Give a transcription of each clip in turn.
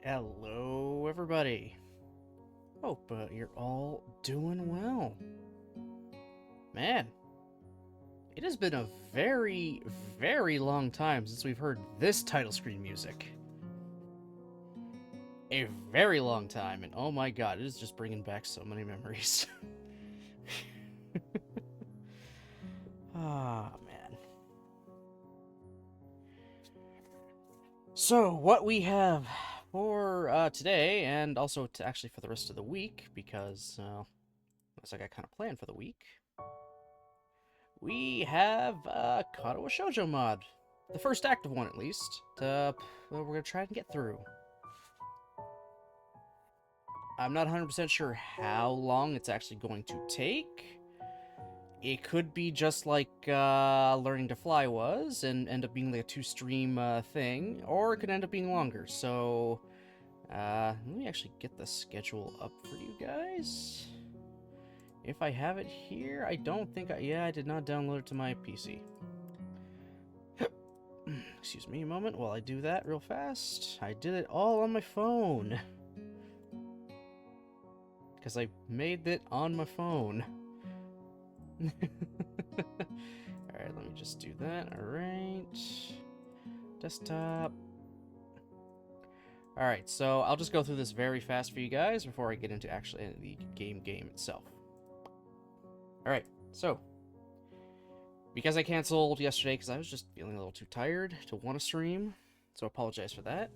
Hello, everybody. Hope you're all doing well. Man, it has been a very, very long time since we've heard this title screen music. A very long time, and oh my god, it is just bringing back so many memories. Ah, man. So, what we have for today, and also actually for the rest of the week, because looks like I kind of planned for the week. We have Katawa Shoujo mod, the first active one at least. We're gonna try and get through. I'm not 100% sure how long it's actually going to take. It could be just like Learning to Fly was, and end up being like a 2-stream thing, or it could end up being longer. So, let me actually get the schedule up for you guys. If I have it here, I don't think I did not download it to my PC. Excuse me a moment while I do that real fast. I did it all on my phone. Because I made it on my phone. Alright, let me just do that. Alright. Desktop. Alright, so I'll just go through this very fast for you guys before I get into actually the game itself. Alright, so because I canceled yesterday because I was just feeling a little too tired to want to stream, so I apologize for that.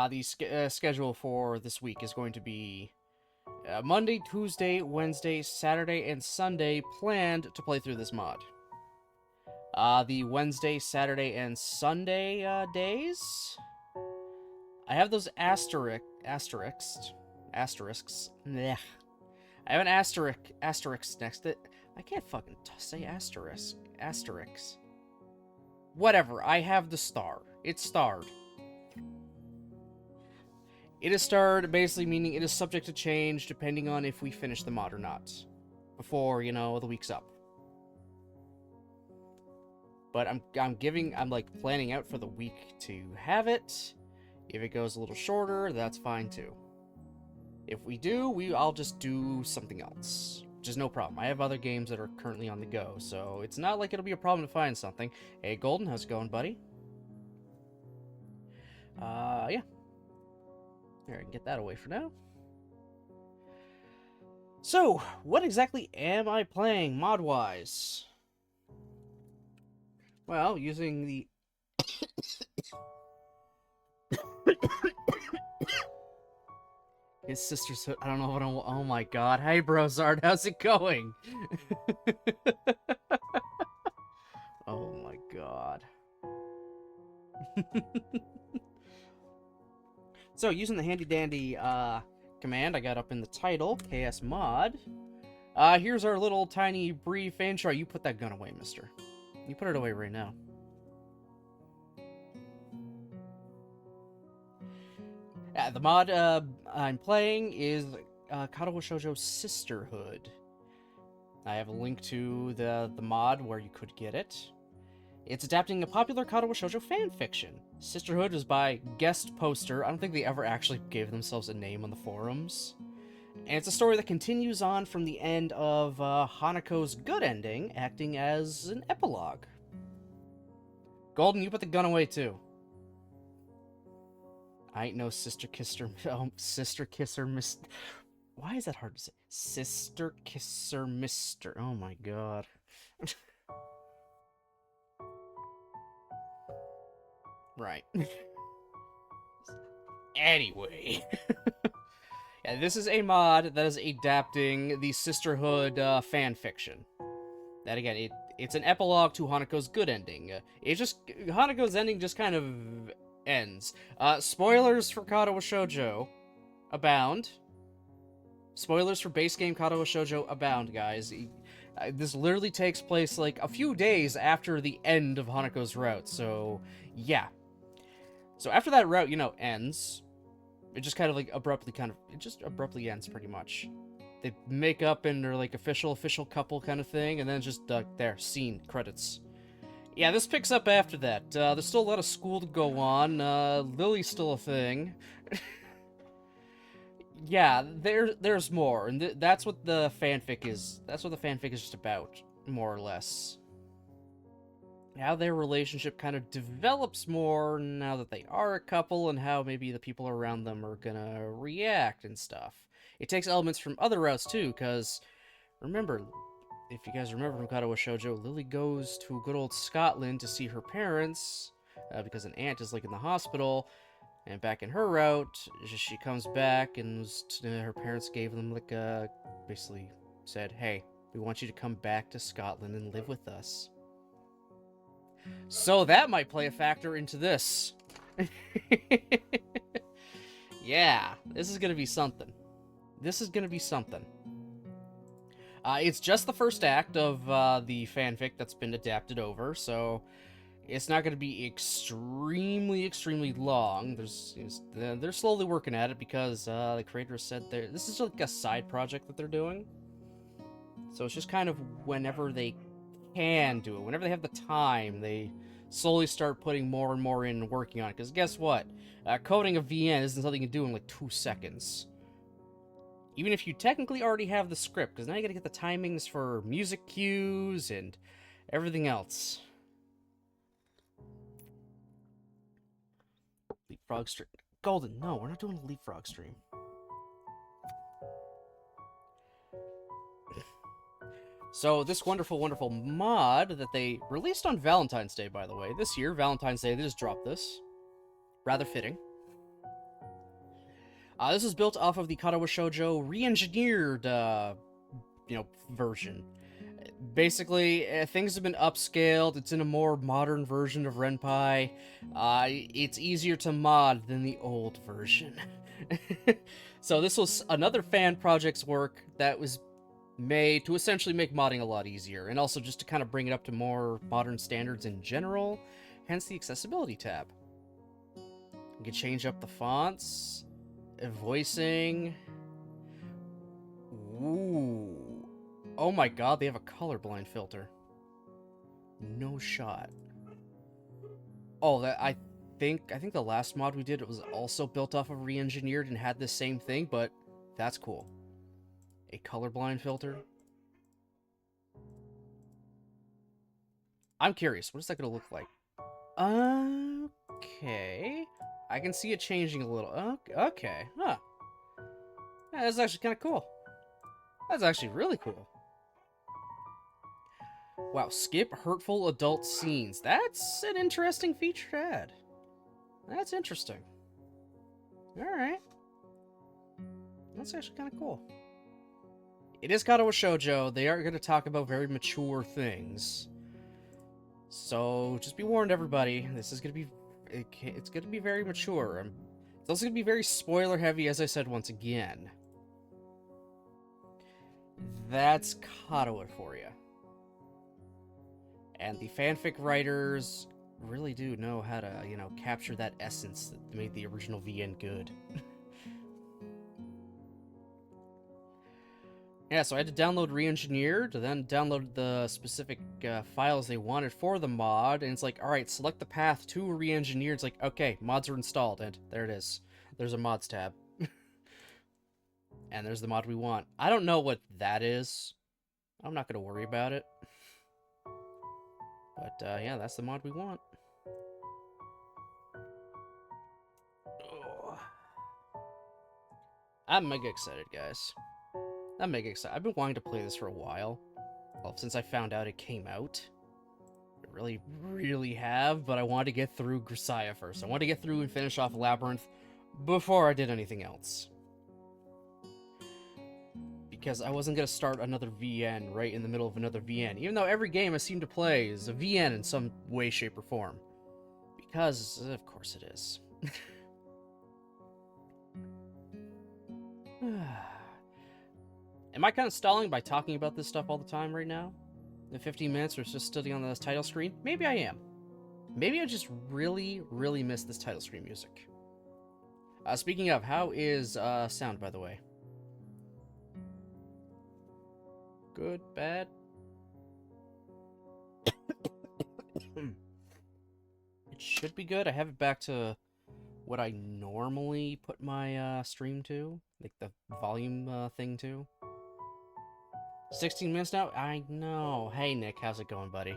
The schedule for this week is going to be Monday, Tuesday, Wednesday, Saturday, and Sunday planned to play through this mod. The Wednesday, Saturday, and Sunday days, I have those asterisks. Blech. I have an asterisk next to it. I can't fucking say asterisks. Whatever, I have the star. It's starred. It is starred, basically meaning it is subject to change depending on if we finish the mod or not. Before, the week's up. But I'm planning out for the week to have it. If it goes a little shorter, that's fine too. If we do, I'll just do something else, which is no problem. I have other games that are currently on the go, so it's not like it'll be a problem to find something. Hey, Golden, how's it going, buddy? Yeah. Here, I can get that away for now. So, what exactly am I playing mod-wise? Well, using the... His sister's... I don't know what I'm... Oh my god. Hey, Brozard, how's it going? Oh my god. So, using the handy-dandy command I got up in the title, KS mod, here's our little tiny brief intro. You put that gun away, mister. You put it away right now. The mod I'm playing is Katawa Shoujo Sisterhood. I have a link to the mod where you could get it. It's adapting a popular Katawa Shoujo fanfiction. Sisterhood is by guest poster. I don't think they ever actually gave themselves a name on the forums. And it's a story that continues on from the end of Hanako's good ending, acting as an epilogue. Golden, you put the gun away too. I ain't no sister kisser. Oh, sister kisser, mister. Why is that hard to say? Sister kisser, mister. Oh my god. Right. Anyway. Yeah, this is a mod that is adapting the Sisterhood fanfiction. That again, it's an epilogue to Hanako's good ending. Hanako's ending just kind of ends. Spoilers for Katawa Shoujo abound. Spoilers for base game Katawa Shoujo abound, guys. This literally takes place like a few days after the end of Hanako's route, so yeah. So after that route, ends, it just kind of like abruptly ends pretty much. They make up and they're like official couple kind of thing, and then just there, scene, credits. Yeah, this picks up after that. There's still a lot of school to go on. Lily's still a thing. Yeah, there's more, and that's what the fanfic is. That's what the fanfic is just about, more or less. How their relationship kind of develops more now that they are a couple, and how maybe the people around them are gonna react and stuff. It takes elements from other routes too, because remember, if you guys remember from Katawa Shoujo, Lily goes to good old Scotland to see her parents, because an aunt is like in the hospital. And back in her route, she comes back and her parents gave them like basically said, "Hey, we want you to come back to Scotland and live with us." So that might play a factor into this. Yeah, this is gonna be something. This is gonna be something. It's just the first act of the fanfic that's been adapted over, so it's not going to be extremely long. They're slowly working at it because the creator said this is like a side project that they're doing. So it's just kind of whenever they can do it, whenever they have the time, they slowly start putting more and more in and working on it. Because guess what? Coding a VN isn't something you can do in like 2 seconds. Even if you technically already have the script, because now you got to get the timings for music cues and everything else. Leapfrog stream. Golden, no, we're not doing a leapfrog stream. So this wonderful mod that they released on Valentine's Day, by the way, this year, Valentine's Day, they just dropped this. Rather fitting. This is built off of the Katawa Shoujo re-engineered, version. Basically, things have been upscaled. It's in a more modern version of Renpai. It's easier to mod than the old version. So this was another fan project's work that was made to essentially make modding a lot easier, and also just to kind of bring it up to more modern standards in general, hence the accessibility tab. You can change up the fonts, voicing. Ooh. Oh my god, they have a colorblind filter. No shot. Oh, I think the last mod we did, it was also built off of re-engineered and had the same thing, but that's cool. A colorblind filter. I'm curious, what is that gonna look like? Okay. I can see it changing a little. Okay, huh. Yeah, that's actually kind of cool. That's actually really cool. Wow, skip hurtful adult scenes. That's an interesting feature to add. That's interesting. Alright. That's actually kind of cool. It is Katawa Shoujo. They are going to talk about very mature things. So, just be warned, everybody. This is going to be... It's going to be very mature. It's also going to be very spoiler-heavy, as I said once again. That's Katawa for you. And the fanfic writers really do know how to, capture that essence that made the original VN good. Yeah, so I had to download re-engineered, then download the specific files they wanted for the mod, and it's like, alright, select the path to re-engineered. It's like, okay, mods are installed, and there it is. There's a mods tab. And there's the mod we want. I don't know what that is. I'm not going to worry about it. But, yeah, that's the mod we want. Oh. I'm mega excited, guys. I'm mega excited. I've been wanting to play this for a while. Well, since I found out it came out. I really have, but I wanted to get through Grisaya first. I wanted to get through and finish off Labyrinth before I did anything else. Because I wasn't going to start another VN right in the middle of another VN, even though every game I seem to play is a VN in some way, shape, or form. Because, of course it is. Am I kind of stalling by talking about this stuff all the time right now? In 15 minutes or just sitting on the title screen? Maybe I am. Maybe I just really miss this title screen music. Speaking of, how is sound, by the way? Good, bad? It should be good. I have it back to what I normally put my stream to, like the volume thing to. 16 minutes now? I know. Hey, Nick, how's it going, buddy?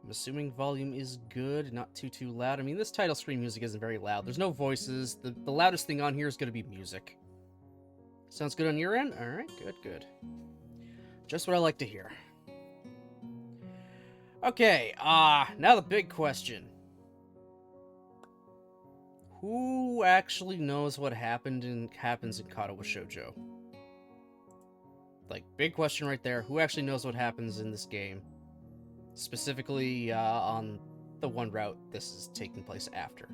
I'm assuming volume is good, not too loud. I mean, this title screen music isn't very loud. There's no voices. The loudest thing on here is going to be music. Sounds good on your end? Alright, good. Just what I like to hear. Okay, now the big question. Who actually knows what happens in Katawa Shoujo? Like, big question right there. Who actually knows what happens in this game? Specifically, on the one route this is taking place after.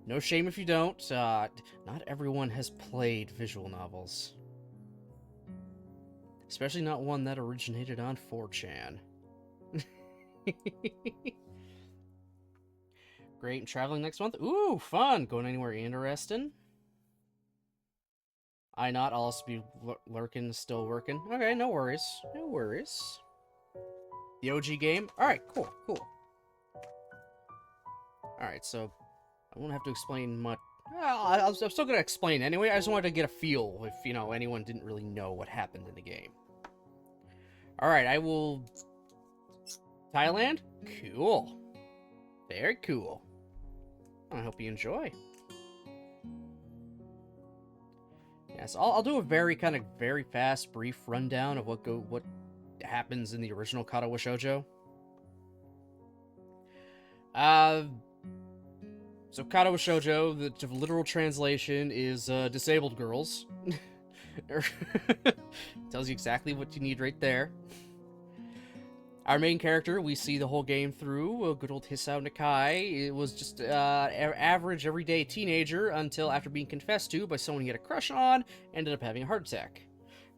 No shame if you don't. Not everyone has played visual novels. Especially not one that originated on 4chan. Great, traveling next month? Ooh, fun! Going anywhere interesting? I not, I'll also be lurking, still working. Okay, no worries. No worries. The OG game? Alright, cool. Alright, so I won't have to explain much. I'm still going to explain anyway. I just wanted to get a feel if, anyone didn't really know what happened in the game. Alright, I will... Thailand? Cool. Very cool. I hope you enjoy. Yes, I'll do a very fast, brief rundown of what happens in the original Katawa Shoujo. So Katawa Shoujo, the literal translation is disabled girls. Tells you exactly what you need right there. Our main character, we see the whole game through, good old Hisao Nakai. It was just average, everyday teenager until after being confessed to by someone he had a crush on, ended up having a heart attack.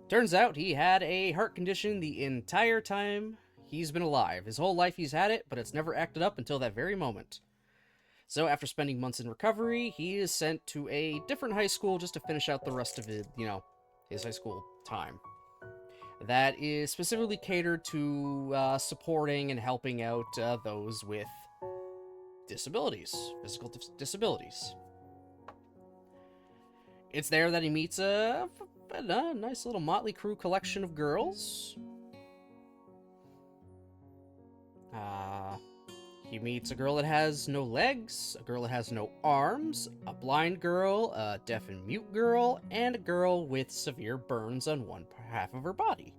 Turns out he had a heart condition the entire time he's been alive. His whole life he's had it, but it's never acted up until that very moment. So after spending months in recovery, he is sent to a different high school just to finish out the rest of his, his high school time. That is specifically catered to supporting and helping out those with disabilities, physical disabilities. It's there that he meets a nice little motley crew collection of girls. He meets a girl that has no legs, a girl that has no arms, a blind girl, a deaf and mute girl, and a girl with severe burns on one half of her body.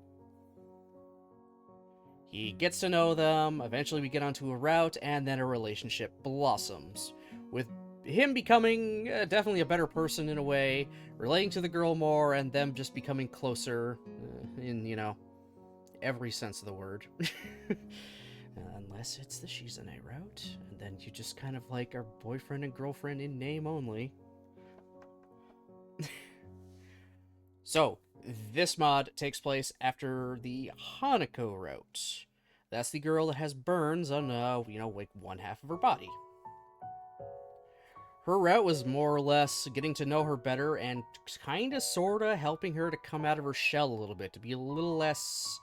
He gets to know them, eventually we get onto a route, and then a relationship blossoms, with him becoming definitely a better person in a way, relating to the girl more, and them just becoming closer in, every sense of the word. Unless it's the Shizune route, and then you just kind of like are boyfriend and girlfriend in name only. So, this mod takes place after the Hanako route. That's the girl that has burns on, like one half of her body. Her route was more or less getting to know her better and kinda sorta helping her to come out of her shell a little bit, to be a little less,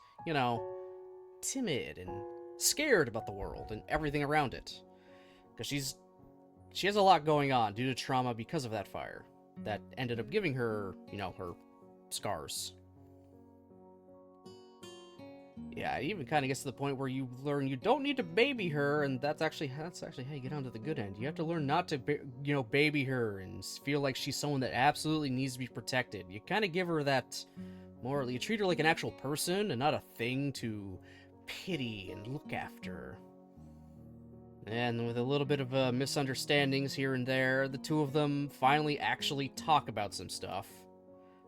timid and scared about the world and everything around it. Because she has a lot going on due to trauma because of that fire that ended up giving her, her scars. Yeah, it even kind of gets to the point where you learn you don't need to baby her, and that's actually how you get onto the good end. You have to learn not to, baby her and feel like she's someone that absolutely needs to be protected. You kind of give her that more, you treat her like an actual person and not a thing to pity and look after. And with a little bit of misunderstandings here and there, the two of them finally actually talk about some stuff.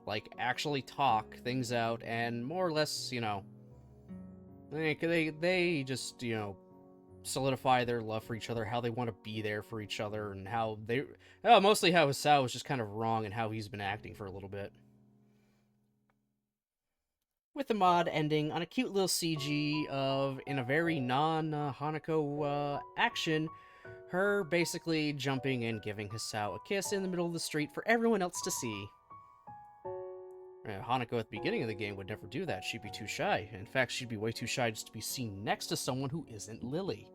Like, actually talk things out, and more or less, they just, solidify their love for each other, how they want to be there for each other, and how they... mostly how Hisao was just kind of wrong and how he's been acting for a little bit. With the mod ending on a cute little CG of, in a very non-Hanako action, Her basically jumping and giving Hisao a kiss in the middle of the street for everyone else to see. Hanako at the beginning of the game would never do that. She'd be too shy. In fact, she'd be way too shy just to be seen next to someone who isn't Lily.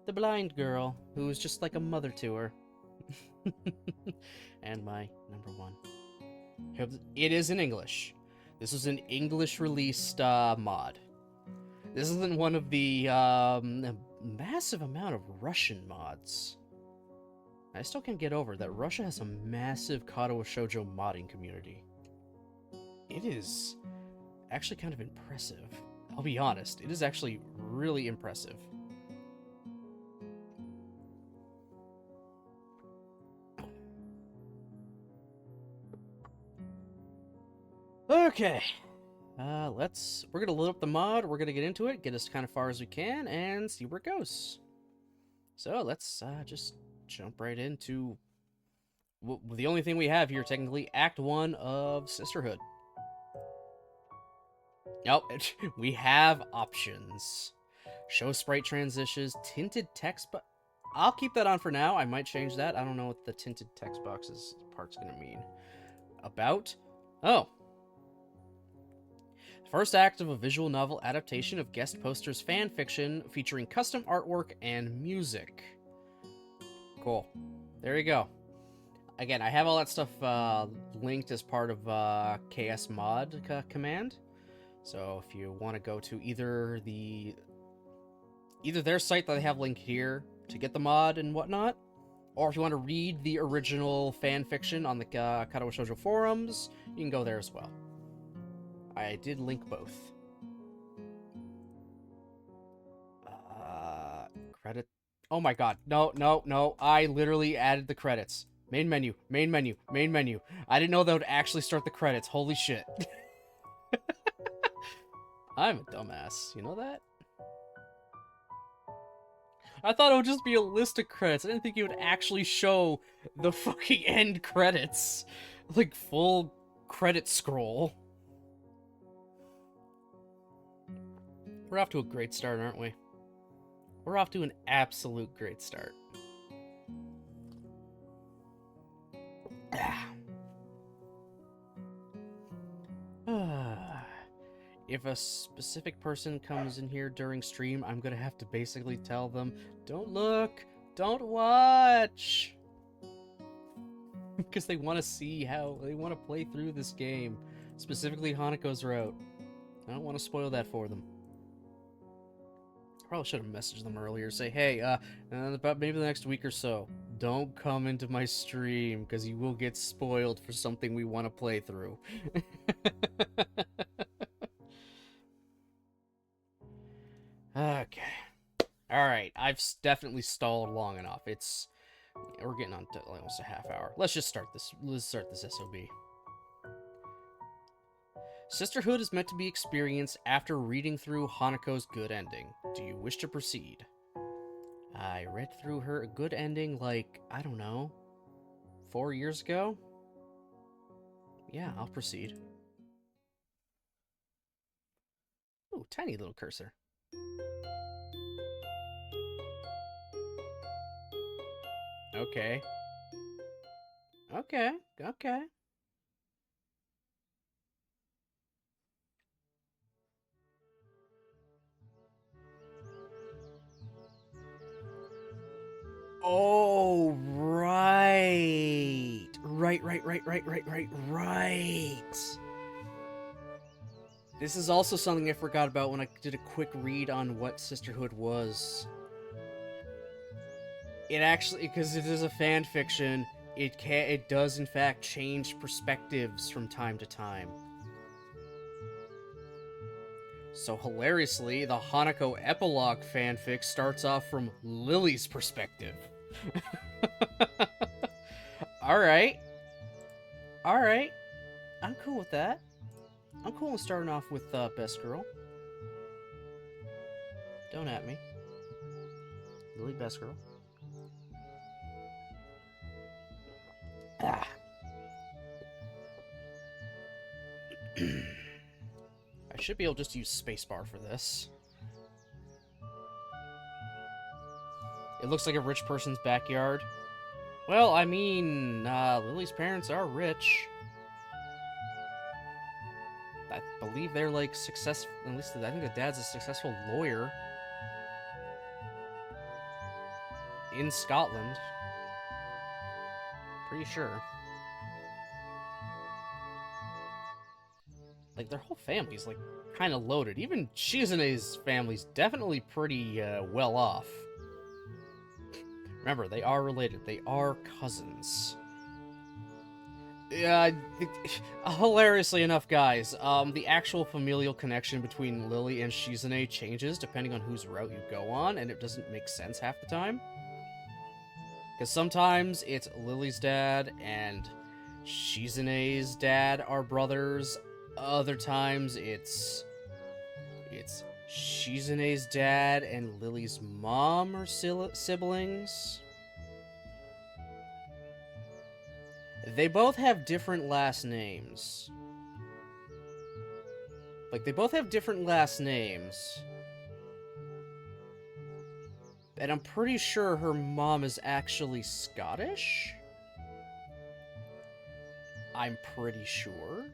The blind girl, who is just like a mother to her. And my number one. It is in English. This is an English-released mod. This isn't one of the massive amount of Russian mods. I still can't get over that Russia has a massive Katawa Shoujo modding community. It is actually kind of impressive. I'll be honest, it is actually really impressive. Okay. We're gonna load up the mod, we're gonna get into it, get as kind of far as we can, and see where it goes. So let's just jump right into the only thing we have here, technically, Act 1 of Sisterhood. Nope, we have options. Show sprite transitions, tinted text, but I'll keep that on for now. I might change that. I don't know what the tinted text boxes part's gonna mean. About? Oh. First act of a visual novel adaptation of guest posters fan fiction featuring custom artwork and music. Cool. There you go. Again, I have all that stuff linked as part of KS mod command. So if you want to go to either their site that they have linked here to get the mod and whatnot, or if you want to read the original fan fiction on the Katawa Shoujo forums, you can go there as well. I did link both. Credit. Oh my god. No. I literally added the credits. Main menu. I didn't know that would actually start the credits. Holy shit. I'm a dumbass. You know that? I thought it would just be a list of credits. I didn't think it would actually show the fucking end credits. Like, full credit scroll. We're off to a great start, aren't we? We're off to an absolute great start. If a specific person comes in here during stream, I'm gonna have to basically tell them, don't look, don't watch. Because they want to see how, they want to play through this game. Specifically Hanako's route. I don't want to spoil that for them. Probably should have messaged them earlier. Say, hey, about maybe the next week or so, don't come into my stream because you will get spoiled for something we want to play through. Okay. Alright, I've definitely stalled long enough. We're getting on to almost a half hour. Let's just start this. Let's start this SOB. Sisterhood is meant to be experienced after reading through Hanako's good ending. Do you wish to proceed? I read through her good ending like, I don't know, 4 years ago? Yeah, I'll proceed. Ooh, tiny little cursor. Okay. Okay. Oh, right. Right. This is also something I forgot about when I did a quick read on what Sisterhood was. It actually, because it is a fan fiction, it does in fact change perspectives from time to time. So hilariously, the Hanako epilogue fanfic starts off from Lily's perspective. Alright. I'm cool with that. I'm cool with starting off with Best Girl. Don't at me. Lily, Best Girl. Ah. I should be able to just use spacebar for this. It looks like a rich person's backyard. Well, I mean, Lily's parents are rich. I believe they're, like, successful. At least I think the dad's a successful lawyer. In Scotland. Pretty sure. Like, their whole family's, like, kind of loaded. Even Shizune's family's definitely pretty, well off. Remember, they are related. They are cousins. Yeah, hilariously enough, guys, the actual familial connection between Lily and Shizune changes depending on whose route you go on, and it doesn't make sense half the time. Because sometimes it's Lily's dad and Shizune's dad are brothers. Other times it's Shizune's dad and Lily's mom are siblings. They both have different last names. Like, they both have different last names. And I'm pretty sure her mom is actually Scottish. I'm pretty sure.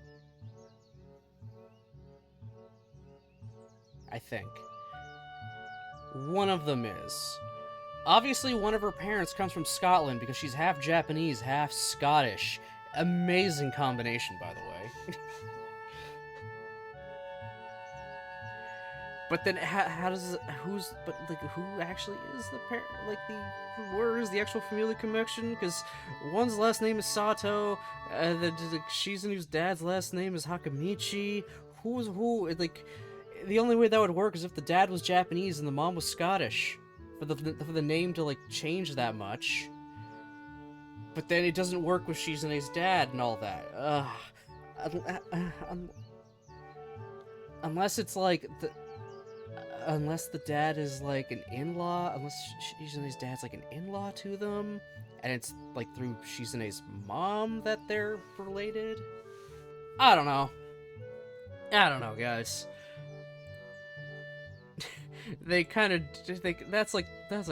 I think. One of them is. Obviously, one of her parents comes from Scotland because she's half Japanese, half Scottish. Amazing combination, by the way. But then, how does who actually is the parent? Like, where is the actual familial connection? Because one's last name is Sato, the Shizune's dad's last name is Hakamichi. Who's who? Like, the only way that would work is if the dad was Japanese and the mom was Scottish. For the name to, like, change that much. But then it doesn't work with Shizune's dad and all that. Unless it's, like, unless the dad is, like, an in-law, unless Shizune's dad's, like, an in-law to them, and it's, like, through Shizune's mom that they're related? I don't know, guys. They kind of think that's like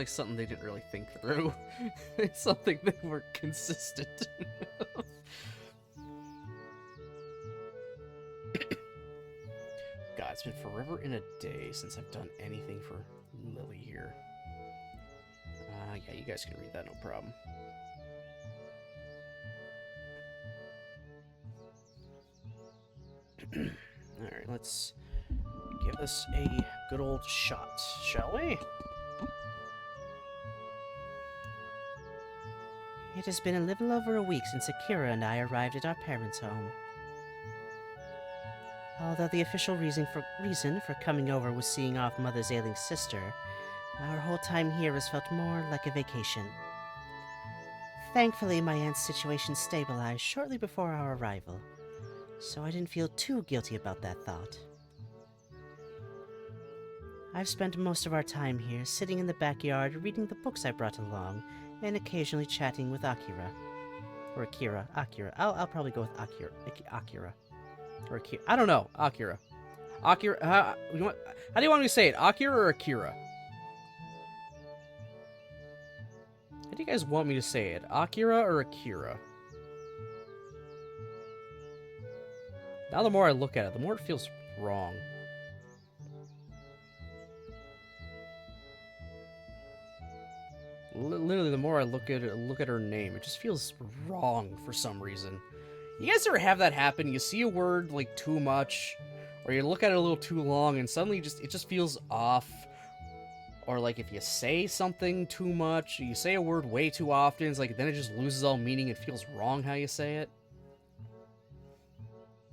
something they didn't really think through. It's something they weren't consistent enough. God, it's been forever in a day since I've done anything for Lily here. Yeah, you guys can read that, no problem. Alright, let's give this a good old shot, shall we? It has been a little over a week since Akira and I arrived at our parents' home. Although the official reason for coming over was seeing off Mother's ailing sister, our whole time here has felt more like a vacation. Thankfully, my aunt's situation stabilized shortly before our arrival, so I didn't feel too guilty about that thought. I've spent most of our time here sitting in the backyard reading the books I brought along and occasionally chatting with Akira. Or Akira. I'll probably go with Akira. Or Akira. I don't know. Akira. How do you want me to say it? Akira or Akira? How do you guys want me to say it? Akira or Akira? Now the more I look at it, the more it feels wrong. Literally, the more I look at her name, it just feels wrong for some reason. You guys ever have that happen? You see a word, like, too much, or you look at it a little too long, and suddenly it just feels off. Or, like, if you say something too much, or you say a word way too often, it's like, then it just loses all meaning and feels wrong how you say it.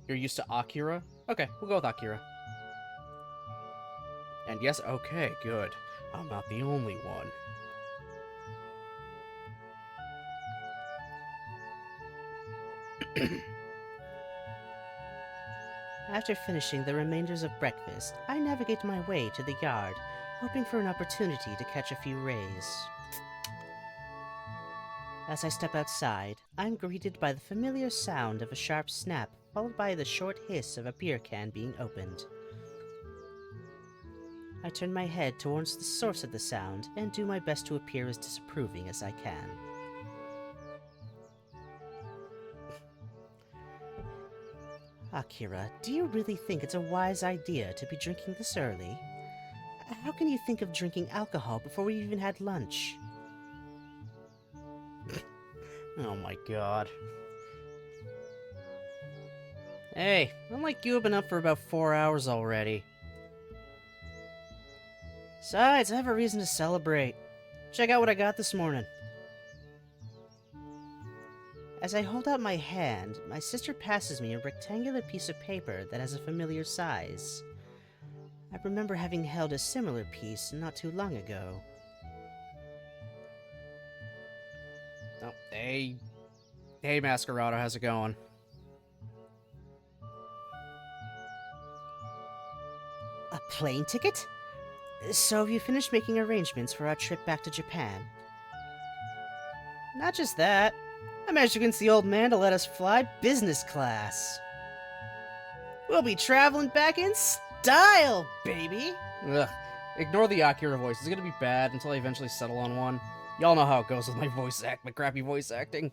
You're used to Akira? Okay, we'll go with Akira. And yes, okay, good. I'm not the only one. After finishing the remainders of breakfast, I navigate my way to the yard, hoping for an opportunity to catch a few rays. As I step outside, I'm greeted by the familiar sound of a sharp snap, followed by the short hiss of a beer can being opened. I turn my head towards the source of the sound and do my best to appear as disapproving as I can. Akira, do you really think it's a wise idea to be drinking this early? How can you think of drinking alcohol before we even had lunch? Oh my god. Hey, unlike you, have been up for about 4 hours already. Besides, I have a reason to celebrate. Check out what I got this morning. As I hold out my hand, my sister passes me a rectangular piece of paper that has a familiar size. I remember having held a similar piece not too long ago. Oh, hey. Hey, Masquerado, how's it going? A plane ticket? So have you finished making arrangements for our trip back to Japan? Not just that. I managed to convince the old man to let us fly business class. We'll be traveling back in style, baby! Ugh. Ignore the Akira voice. It's gonna be bad until I eventually settle on one. Y'all know how it goes with my my crappy voice acting.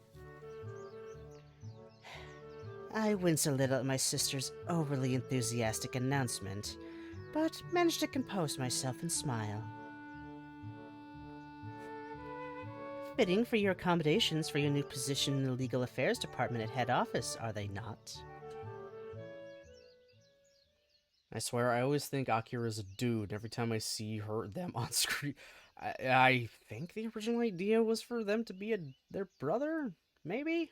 I wince a little at my sister's overly enthusiastic announcement, but manage to compose myself and smile. Fitting for your accommodations for your new position in the Legal Affairs Department at head office, are they not? I swear, I always think Akira's a dude every time I see them on screen. I think the original idea was for them to be their brother? Maybe?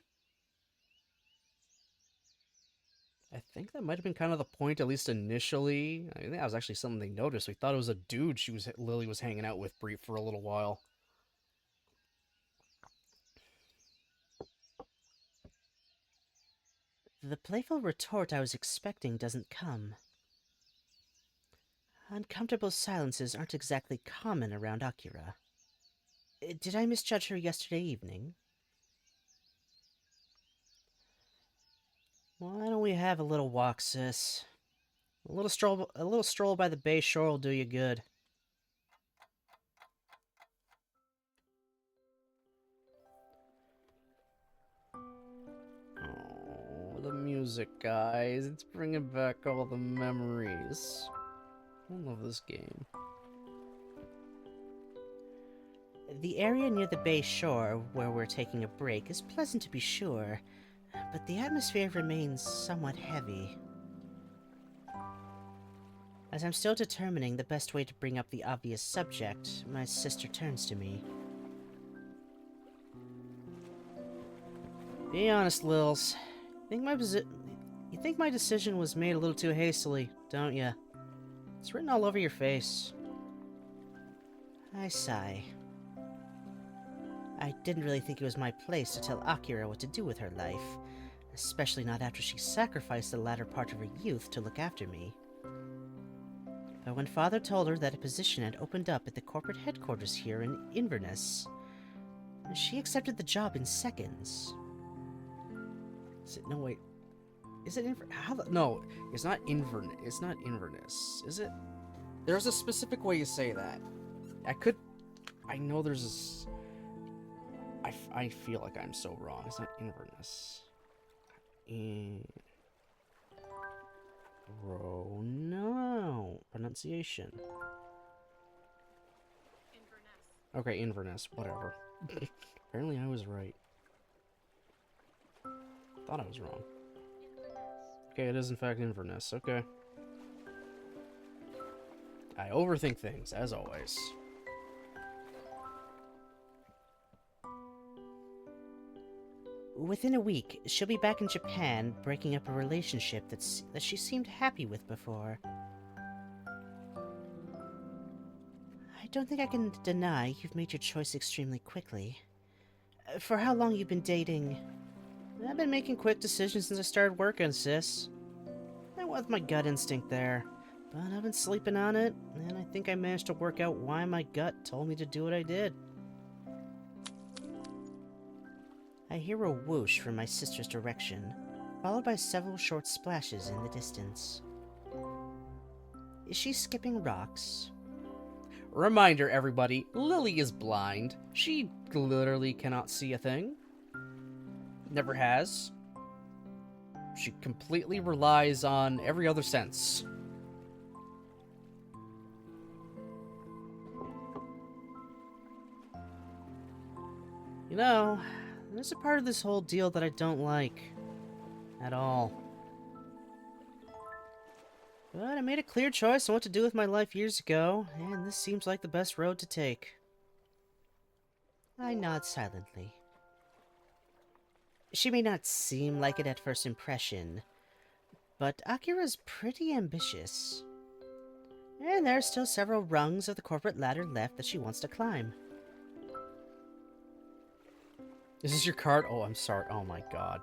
I think that might have been kind of the point, at least initially. I think that was actually something they noticed. We thought it was a dude Lily was hanging out with for a little while. The playful retort I was expecting doesn't come. Uncomfortable silences aren't exactly common around Akira. Did I misjudge her yesterday evening? Why don't we have a little walk, sis? A little stroll by the bay shore will do you good. Oh, the music, guys. It's bringing back all the memories. I love this game. The area near the bay shore, where we're taking a break, is pleasant to be sure, but the atmosphere remains somewhat heavy. As I'm still determining the best way to bring up the obvious subject, my sister turns to me. Be honest, Lils. You think my decision was made a little too hastily, don't ya? It's written all over your face. I sigh. I didn't really think it was my place to tell Akira what to do with her life, especially not after she sacrificed the latter part of her youth to look after me. But when Father told her that a position had opened up at the corporate headquarters here in Inverness, she accepted the job in seconds. No, wait. Is it no, it's not Inverness. It's not Inverness, is it? There's a specific way you say that. I know there's I feel like I'm so wrong. It's not Inverness. No. Pronunciation. Inverness. Okay, Inverness. Whatever. Apparently I was right. Thought I was wrong. Okay, it is in fact Inverness. Okay. I overthink things, as always. Within a week, she'll be back in Japan, breaking up a relationship that she seemed happy with before. I don't think I can deny you've made your choice extremely quickly. For how long you've been dating? I've been making quick decisions since I started working, sis. I went with my gut instinct there, but I've been sleeping on it, and I think I managed to work out why my gut told me to do what I did. I hear a whoosh from my sister's direction, followed by several short splashes in the distance. Is she skipping rocks? Reminder, everybody, Lily is blind. She literally cannot see a thing. Never has. She completely relies on every other sense. You know, there's a part of this whole deal that I don't like. At all. But I made a clear choice on what to do with my life years ago, and this seems like the best road to take. I nod silently. She may not seem like it at first impression, but Akira's pretty ambitious. And there are still several rungs of the corporate ladder left that she wants to climb. Is this your card? Oh, I'm sorry. Oh my god.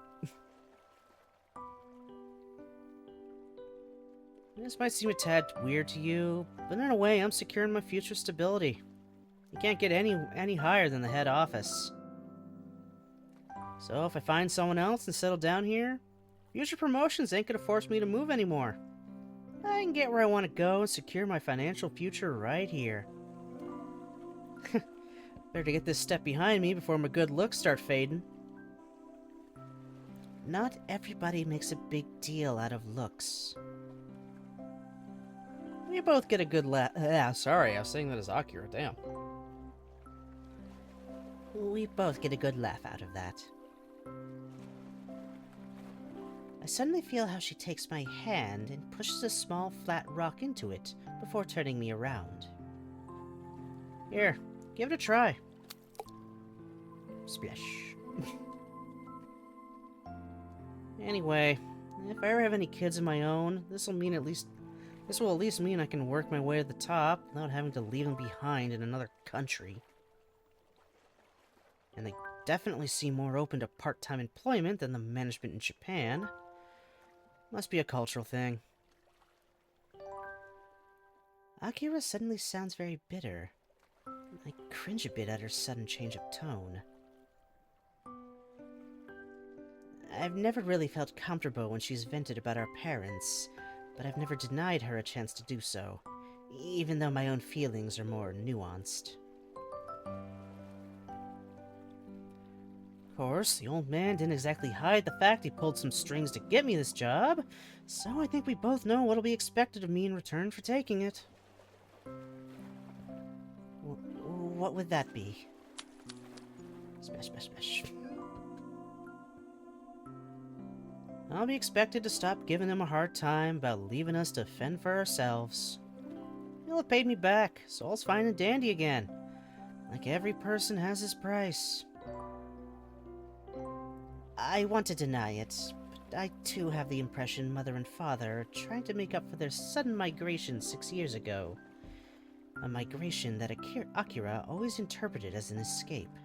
This might seem a tad weird to you, but in a way, I'm securing my future stability. You can't get any higher than the head office. So if I find someone else and settle down here, future promotions ain't gonna force me to move anymore. I can get where I want to go and secure my financial future right here. Better to get this step behind me before my good looks start fading. Not everybody makes a big deal out of looks. We both get a good sorry, I was saying that as Akira, damn. We both get a good laugh out of that. I suddenly feel how she takes my hand and pushes a small flat rock into it before turning me around. Here, give it a try. Splash. Anyway, if I ever have any kids of my own, this will at least mean I can work my way to the top without having to leave them behind in another country. And they definitely seem more open to part-time employment than the management in Japan. Must be a cultural thing. Akira suddenly sounds very bitter. I cringe a bit at her sudden change of tone. I've never really felt comfortable when she's vented about our parents, but I've never denied her a chance to do so, even though my own feelings are more nuanced. Of course, the old man didn't exactly hide the fact he pulled some strings to get me this job, so I think we both know what'll be expected of me in return for taking it. What would that be? Smash, smash, smash. I'll be expected to stop giving him a hard time about leaving us to fend for ourselves. He'll have paid me back, so all's fine and dandy again. Like every person has his price. I want to deny it, but I too have the impression Mother and Father are trying to make up for their sudden migration 6 years ago. A migration that Akira always interpreted as an escape.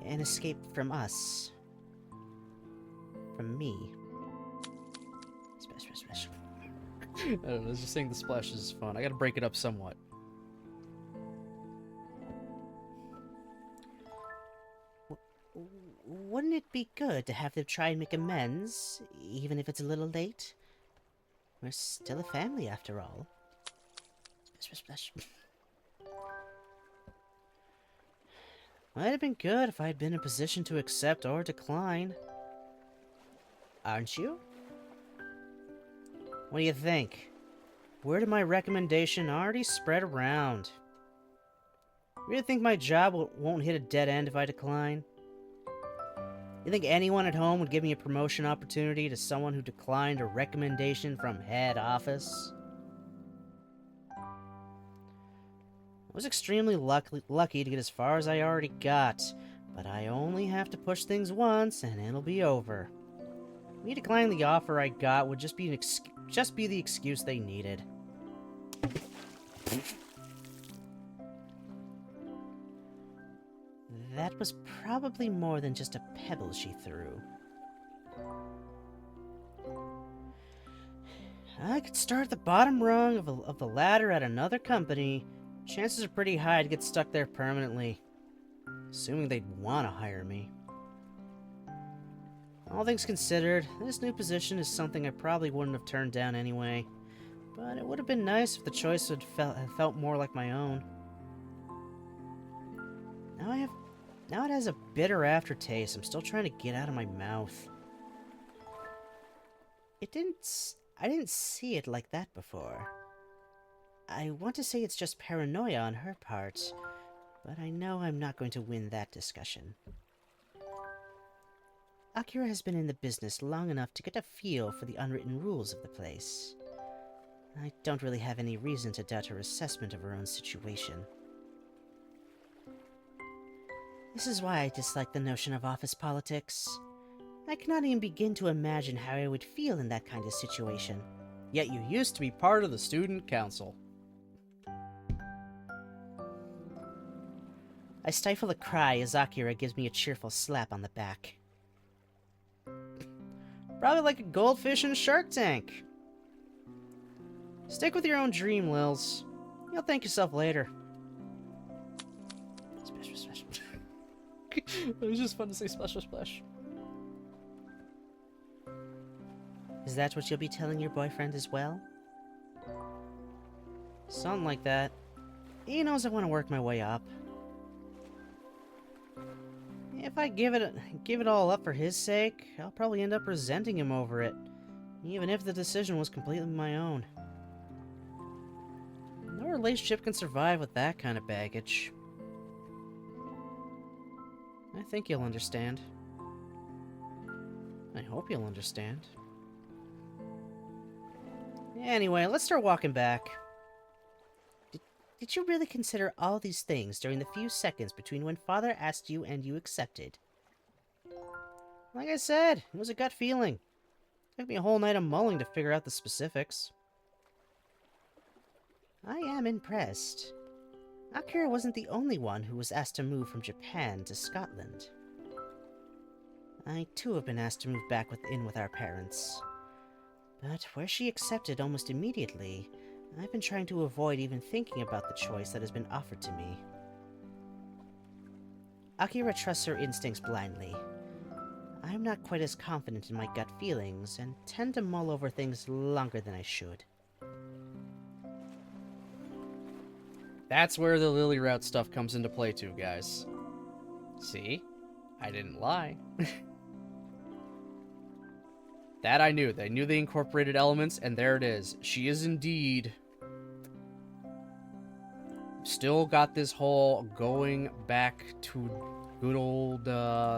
An escape from us. From me. Splash, splash, splash. I don't know, I was just saying the splash is fun. I gotta break it up somewhat. Wouldn't it be good to have them try and make amends, even if it's a little late? We're still a family, after all. Splash, splash, splash. Might have been good if I had been in a position to accept or decline. Aren't you? What do you think? Word of my recommendation already spread around. Really think my job won't hit a dead end if I decline? You think anyone at home would give me a promotion opportunity to someone who declined a recommendation from head office? I was extremely lucky to get as far as I already got, but I only have to push things once and it'll be over. Me declining the offer I got would just be the excuse they needed. That was probably more than just a pebble she threw. I could start at the bottom rung of the ladder at another company. Chances are pretty high to get stuck there permanently. Assuming they'd want to hire me. All things considered, this new position is something I probably wouldn't have turned down anyway. but it would have been nice if the choice had felt more like my own. Now it has a bitter aftertaste I'm still trying to get out of my mouth. I didn't see it like that before. I want to say it's just paranoia on her part, but I know I'm not going to win that discussion. Akira has been in the business long enough to get a feel for the unwritten rules of the place. I don't really have any reason to doubt her assessment of her own situation. This is why I dislike the notion of office politics. I cannot even begin to imagine how I would feel in that kind of situation. Yet you used to be part of the student council. I stifle a cry as Akira gives me a cheerful slap on the back. Probably like a goldfish in a shark tank. Stick with your own dream, Lils. You'll thank yourself later. Splash, splash. It was just fun to say splash, splash. Is that what you'll be telling your boyfriend as well? Something like that. He knows I want to work my way up. If I give it all up for his sake, I'll probably end up resenting him over it, even if the decision was completely my own. No relationship can survive with that kind of baggage. I think you'll understand. I hope you'll understand. Anyway, let's start walking back. Did you really consider all these things during the few seconds between when Father asked you and you accepted? Like I said, it was a gut feeling. Took me a whole night of mulling to figure out the specifics. I am impressed. Akira wasn't the only one who was asked to move from Japan to Scotland. I too have been asked to move back in with our parents. But where she accepted almost immediately, I've been trying to avoid even thinking about the choice that has been offered to me. Akira trusts her instincts blindly. I am not quite as confident in my gut feelings, and tend to mull over things longer than I should. That's where the Lily Route stuff comes into play too, guys. See? I didn't lie. That I knew. They knew they incorporated elements, and there it is. She is indeed... still got this whole going back to good old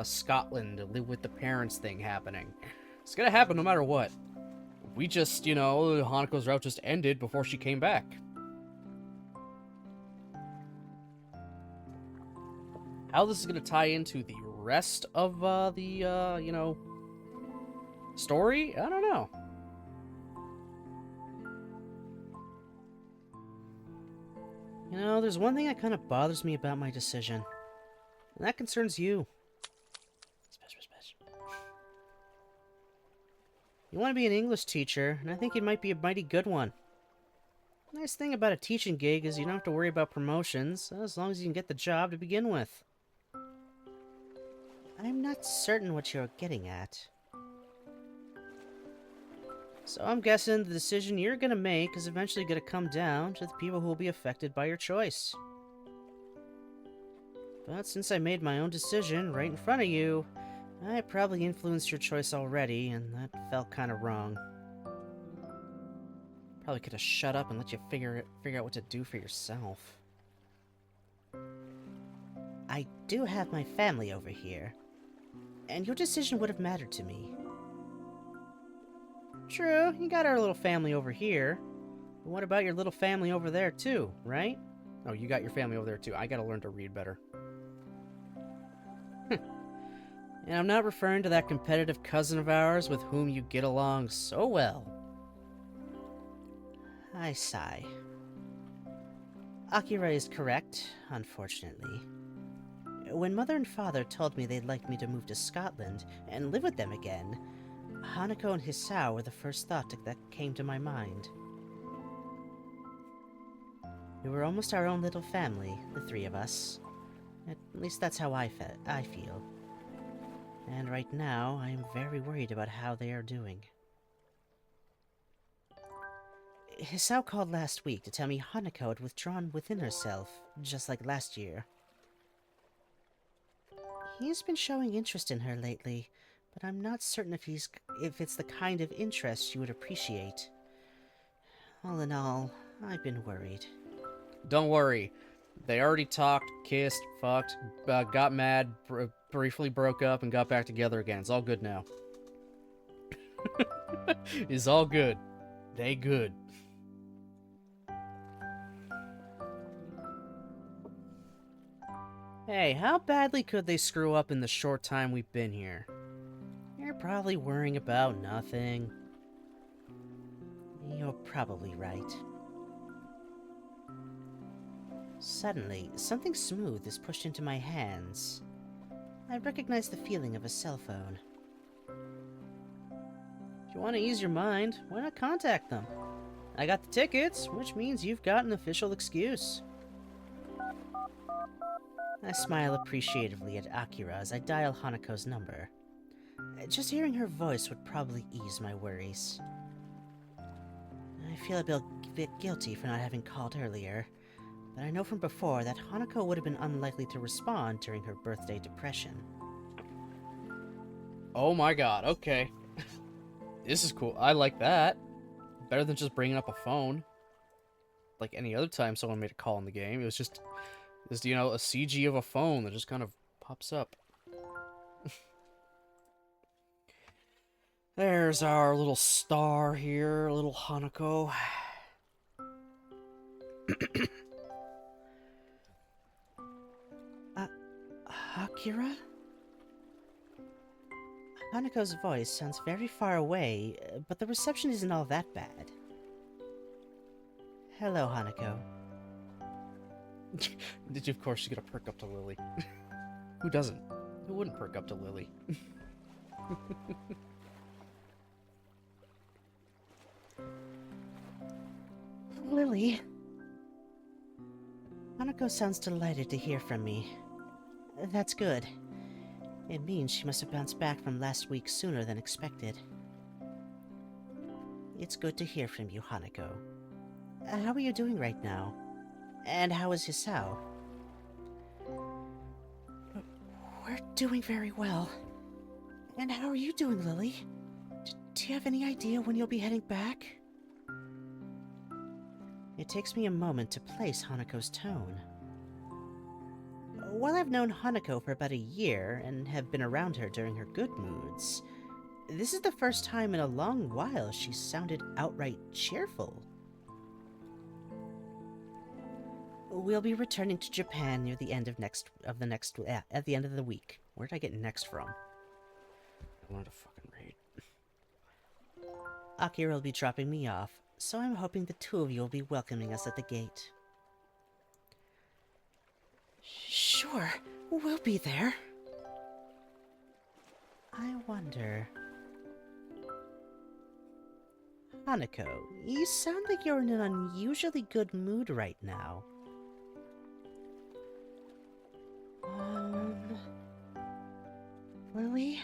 Scotland to live with the parents thing happening. It's gonna happen no matter what. We just, Hanako's route just ended before she came back. How this is gonna tie into the rest of the story? I don't know. There's one thing that kind of bothers me about my decision. And that concerns you. You want to be an English teacher, and I think it might be a mighty good one. The nice thing about a teaching gig is you don't have to worry about promotions, as long as you can get the job to begin with. I'm not certain what you're getting at. So I'm guessing the decision you're gonna make is eventually gonna come down to the people who will be affected by your choice. But since I made my own decision right in front of you, I probably influenced your choice already, and that felt kind of wrong. Probably could have shut up and let you figure out what to do for yourself. I do have my family over here, and your decision would have mattered to me. True, you got our little family over here. But what about your little family over there too, right? Oh, you got your family over there too. I gotta learn to read better. And I'm not referring to that competitive cousin of ours with whom you get along so well. I sigh. Akira is correct, unfortunately. When Mother and Father told me they'd like me to move to Scotland and live with them again, Hanako and Hisao were the first thought that came to my mind. We were almost our own little family, the three of us. At least that's how I feel. And right now, I am very worried about how they are doing. Hisao called last week to tell me Hanako had withdrawn within herself, just like last year. He's been showing interest in her lately, but I'm not certain if it's the kind of interest she would appreciate. All in all, I've been worried. Don't worry. They already talked, kissed, fucked, got mad, briefly broke up, and got back together again. It's all good now. It's all good. They good. Hey, how badly could they screw up in the short time we've been here? You're probably worrying about nothing. You're probably right. Suddenly, something smooth is pushed into my hands. I recognize the feeling of a cell phone. If you want to ease your mind, why not contact them? I got the tickets, which means you've got an official excuse. I smile appreciatively at Akira as I dial Hanako's number. Just hearing her voice would probably ease my worries. I feel a bit guilty for not having called earlier, but I know from before that Hanako would have been unlikely to respond during her birthday depression. Oh my god, okay. This is cool. I like that. Better than just bringing up a phone. Like any other time someone made a call in the game. It was just, you know, a CG of a phone that just kind of pops up. There's our little star here, little Hanako. Akira? Hanako's voice sounds very far away, but the reception isn't all that bad. Hello, Hanako. Of course, she's gonna perk up to Lily. Who doesn't? Who wouldn't perk up to Lily? Lily? Hanako sounds delighted to hear from me. That's good. It means she must have bounced back from last week sooner than expected. It's good to hear from you, Hanako. How are you doing right now? And how is Hisao? We're doing very well. And how are you doing, Lily? Do you have any idea when you'll be heading back? It takes me a moment to place Hanako's tone. While I've known Hanako for about a year and have been around her during her good moods, this is the first time in a long while she's sounded outright cheerful. We'll be returning to Japan near the end of at the end of the week. Where did I get next from? I wanted to fucking read. Akira will be dropping me off, so I'm hoping the two of you will be welcoming us at the gate. Sure, we'll be there. I wonder... Hanako, you sound like you're in an unusually good mood right now. Lily,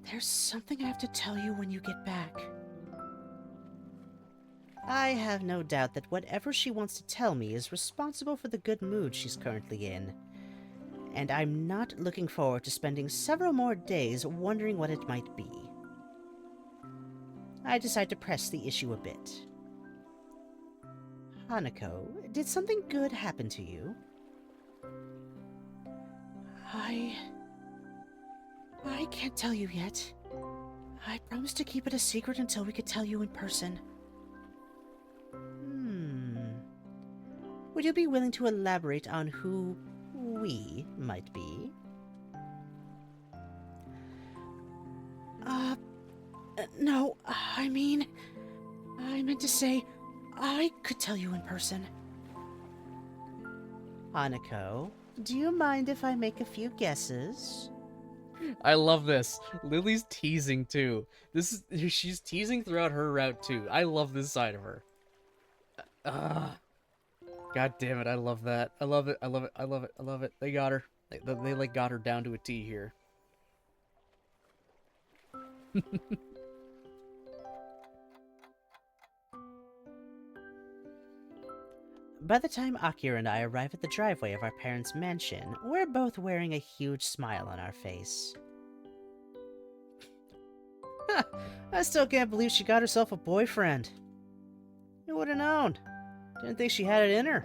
there's something I have to tell you when you get back. I have no doubt that whatever she wants to tell me is responsible for the good mood she's currently in. And I'm not looking forward to spending several more days wondering what it might be. I decide to press the issue a bit. Hanako, did something good happen to you? I can't tell you yet. I promised to keep it a secret until we could tell you in person. Would you be willing to elaborate on who we might be? No, I meant to say, I could tell you in person. Hanako, do you mind if I make a few guesses? I love this. Lily's teasing too. She's teasing throughout her route too. I love this side of her. God damn it, I love that. I love it. I love it. I love it. I love it. They got her. They like got her down to a T here. By the time Akira and I arrive at the driveway of our parents' mansion, we're both wearing a huge smile on our face. I still can't believe she got herself a boyfriend. Who would have known? Didn't think she had it in her.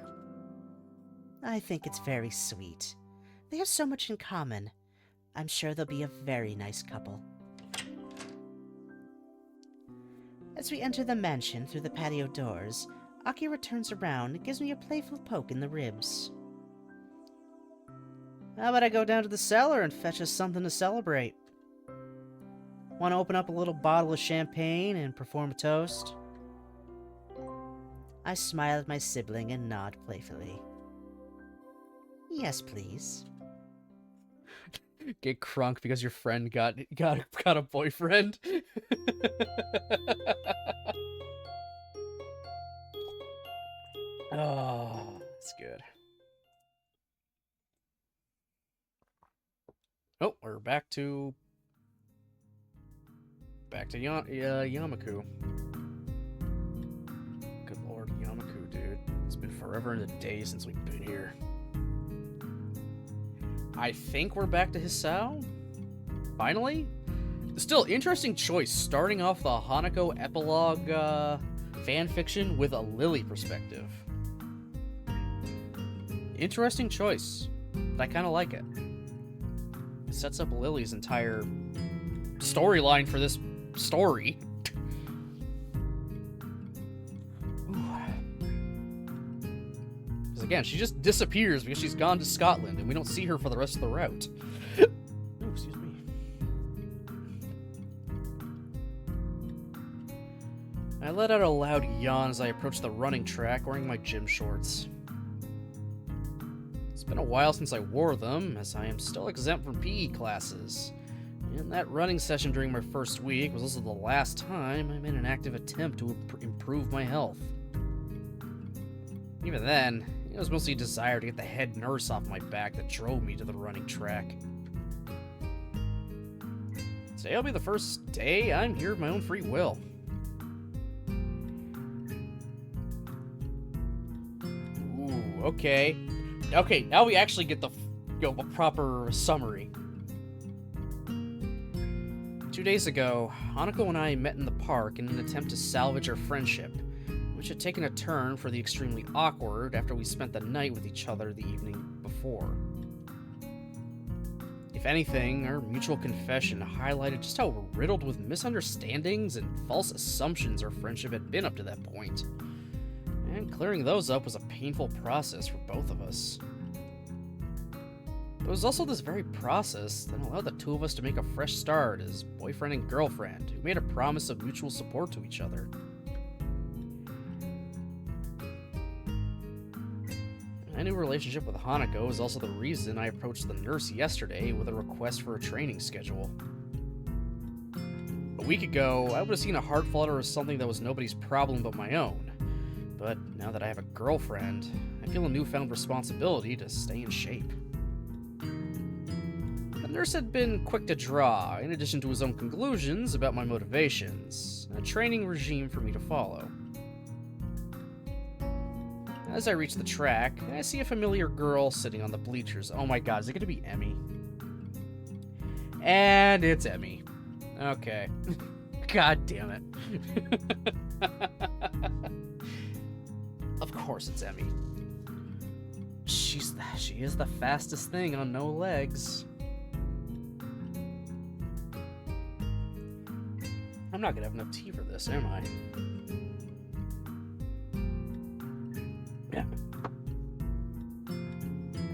I think it's very sweet. They have so much in common. I'm sure they'll be a very nice couple. As we enter the mansion through the patio doors, Akira turns around and gives me a playful poke in the ribs. How about I go down to the cellar and fetch us something to celebrate? Want to open up a little bottle of champagne and perform a toast? I smile at my sibling and nod playfully. Yes, please. Get crunk because your friend got a boyfriend. Oh, that's good. Oh, we're back to Yamaku. Good lord, Yamaku, dude. It's been forever and a day since we've been here. I think we're back to Hisao? Finally? Still, interesting choice, starting off the Hanako epilogue fanfiction with a Lily perspective. Interesting choice, but I kind of like it. It sets up Lily's entire storyline for this story. Because again, she just disappears because she's gone to Scotland and we don't see her for the rest of the route. Ooh, excuse me. I let out a loud yawn as I approached the running track wearing my gym shorts. It's been a while since I wore them, as I am still exempt from PE classes. And that running session during my first week was also the last time I made an active attempt to improve my health. Even then, it was mostly a desire to get the head nurse off my back that drove me to the running track. Today'll be the first day I'm here of my own free will. Ooh, okay. Okay, now we actually get the a proper summary. 2 days ago, Hanako and I met in the park in an attempt to salvage our friendship, which had taken a turn for the extremely awkward after we spent the night with each other the evening before. If anything, our mutual confession highlighted just how riddled with misunderstandings and false assumptions our friendship had been up to that point. And clearing those up was a painful process for both of us. It was also this very process that allowed the two of us to make a fresh start as boyfriend and girlfriend who made a promise of mutual support to each other. My new relationship with Hanako is also the reason I approached the nurse yesterday with a request for a training schedule. A week ago, I would have seen a heart flutter as something that was nobody's problem but my own. But now that I have a girlfriend, I feel a newfound responsibility to stay in shape. The nurse had been quick to draw, in addition to his own conclusions about my motivations, a training regime for me to follow. As I reach the track, I see a familiar girl sitting on the bleachers. Oh my god, is it gonna be Emmy? And it's Emmy. Okay. God damn it. Of course it's Emmy. She is the fastest thing on no legs. I'm not gonna have enough tea for this, am I? Yeah.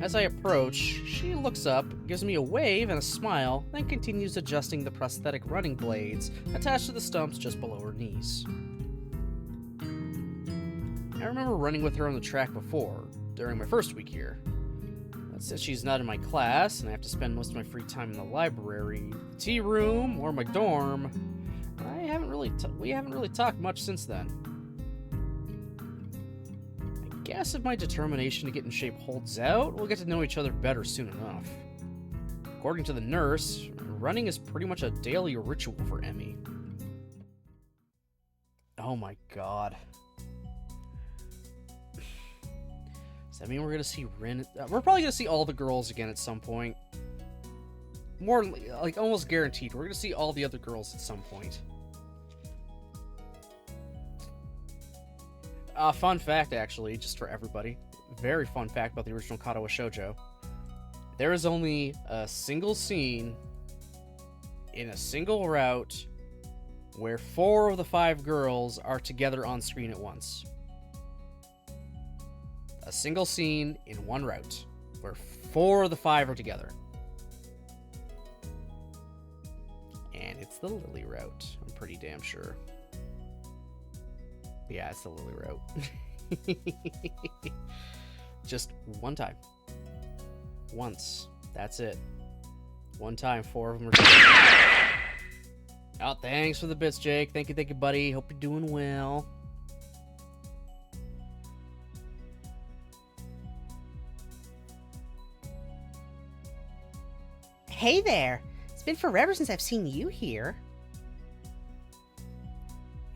As I approach, she looks up, gives me a wave and a smile, then continues adjusting the prosthetic running blades attached to the stumps just below her knees. I remember running with her on the track before, during my first week here. But since she's not in my class, and I have to spend most of my free time in the library, the tea room, or my dorm, we haven't really talked much since then. I guess if my determination to get in shape holds out, we'll get to know each other better soon enough. According to the nurse, running is pretty much a daily ritual for Emmy. Oh my god. Does that mean we're gonna see Rin? We're probably gonna see all the girls again at some point. More like almost guaranteed. We're gonna see all the other girls at some point. Fun fact, actually, just for everybody. Very fun fact about the original Katawa Shoujo. There is only a single scene in a single route where 4 of the 5 girls are together on screen at once. A single scene in one route where 4 of the 5 are together. And it's the Lily route, I'm pretty damn sure. Yeah, it's the Lily route. Just one time. Once. That's it. One time, 4 of them are together. Oh, thanks for the bits, Jake. Thank you, buddy. Hope you're doing well. Hey there! It's been forever since I've seen you here.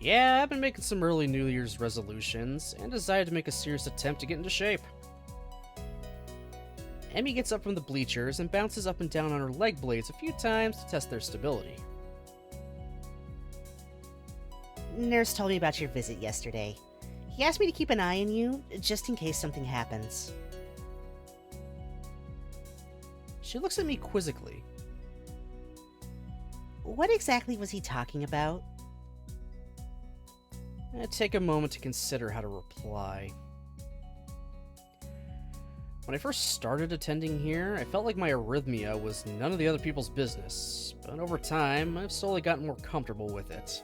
Yeah, I've been making some early New Year's resolutions, and decided to make a serious attempt to get into shape. Emmy gets up from the bleachers and bounces up and down on her leg blades a few times to test their stability. Nurse told me about your visit yesterday. He asked me to keep an eye on you, just in case something happens. She looks at me quizzically. What exactly was he talking about? I take a moment to consider how to reply. When I first started attending here, I felt like my arrhythmia was none of the other people's business, but over time, I've slowly gotten more comfortable with it.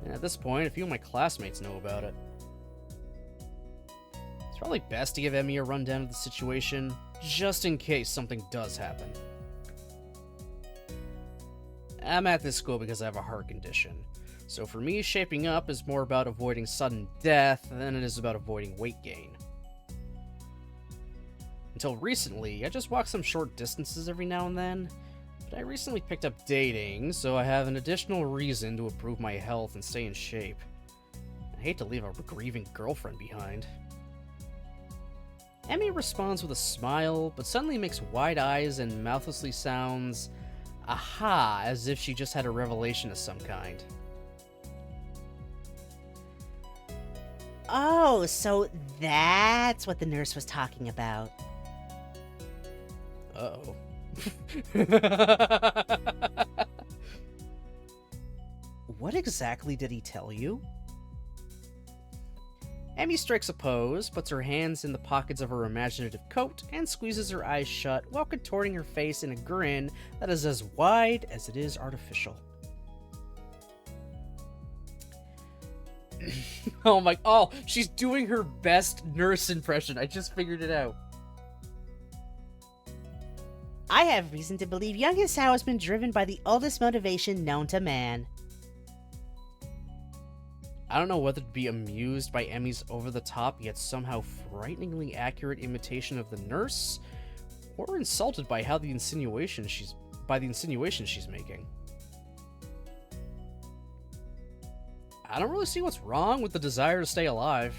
And at this point, a few of my classmates know about it. It's probably best to give Emmy a rundown of the situation, just in case something does happen. I'm at this school because I have a heart condition, so for me, shaping up is more about avoiding sudden death than it is about avoiding weight gain. Until recently, I just walked some short distances every now and then, but I recently picked up dating, so I have an additional reason to improve my health and stay in shape. I hate to leave a grieving girlfriend behind. Emmy responds with a smile, but suddenly makes wide eyes and mouthlessly sounds, aha, as if she just had a revelation of some kind. Oh, so that's what the nurse was talking about. Uh-oh. What exactly did he tell you? Emmy strikes a pose, puts her hands in the pockets of her imaginative coat, and squeezes her eyes shut while contorting her face in a grin that is as wide as it is artificial. Oh, she's doing her best nurse impression. I just figured it out. I have reason to believe young Hisao has been driven by the oldest motivation known to man. I don't know whether to be amused by Emmy's over-the-top yet somehow frighteningly accurate imitation of the nurse, or insulted by the insinuation she's making. I don't really see what's wrong with the desire to stay alive.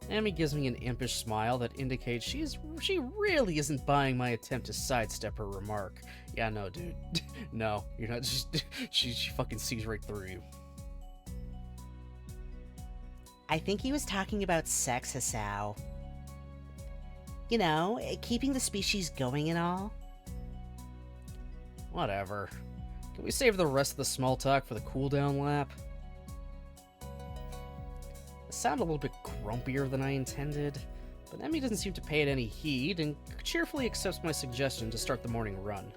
Emmy gives me an impish smile that indicates she really isn't buying my attempt to sidestep her remark. Yeah, no, dude. No, you're not. She fucking sees right through you. I think he was talking about sex, Hisao. You know, keeping the species going and all. Whatever. Can we save the rest of the small talk for the cooldown lap? It sounded a little bit grumpier than I intended, but Emmy doesn't seem to pay it any heed and cheerfully accepts my suggestion to start the morning run.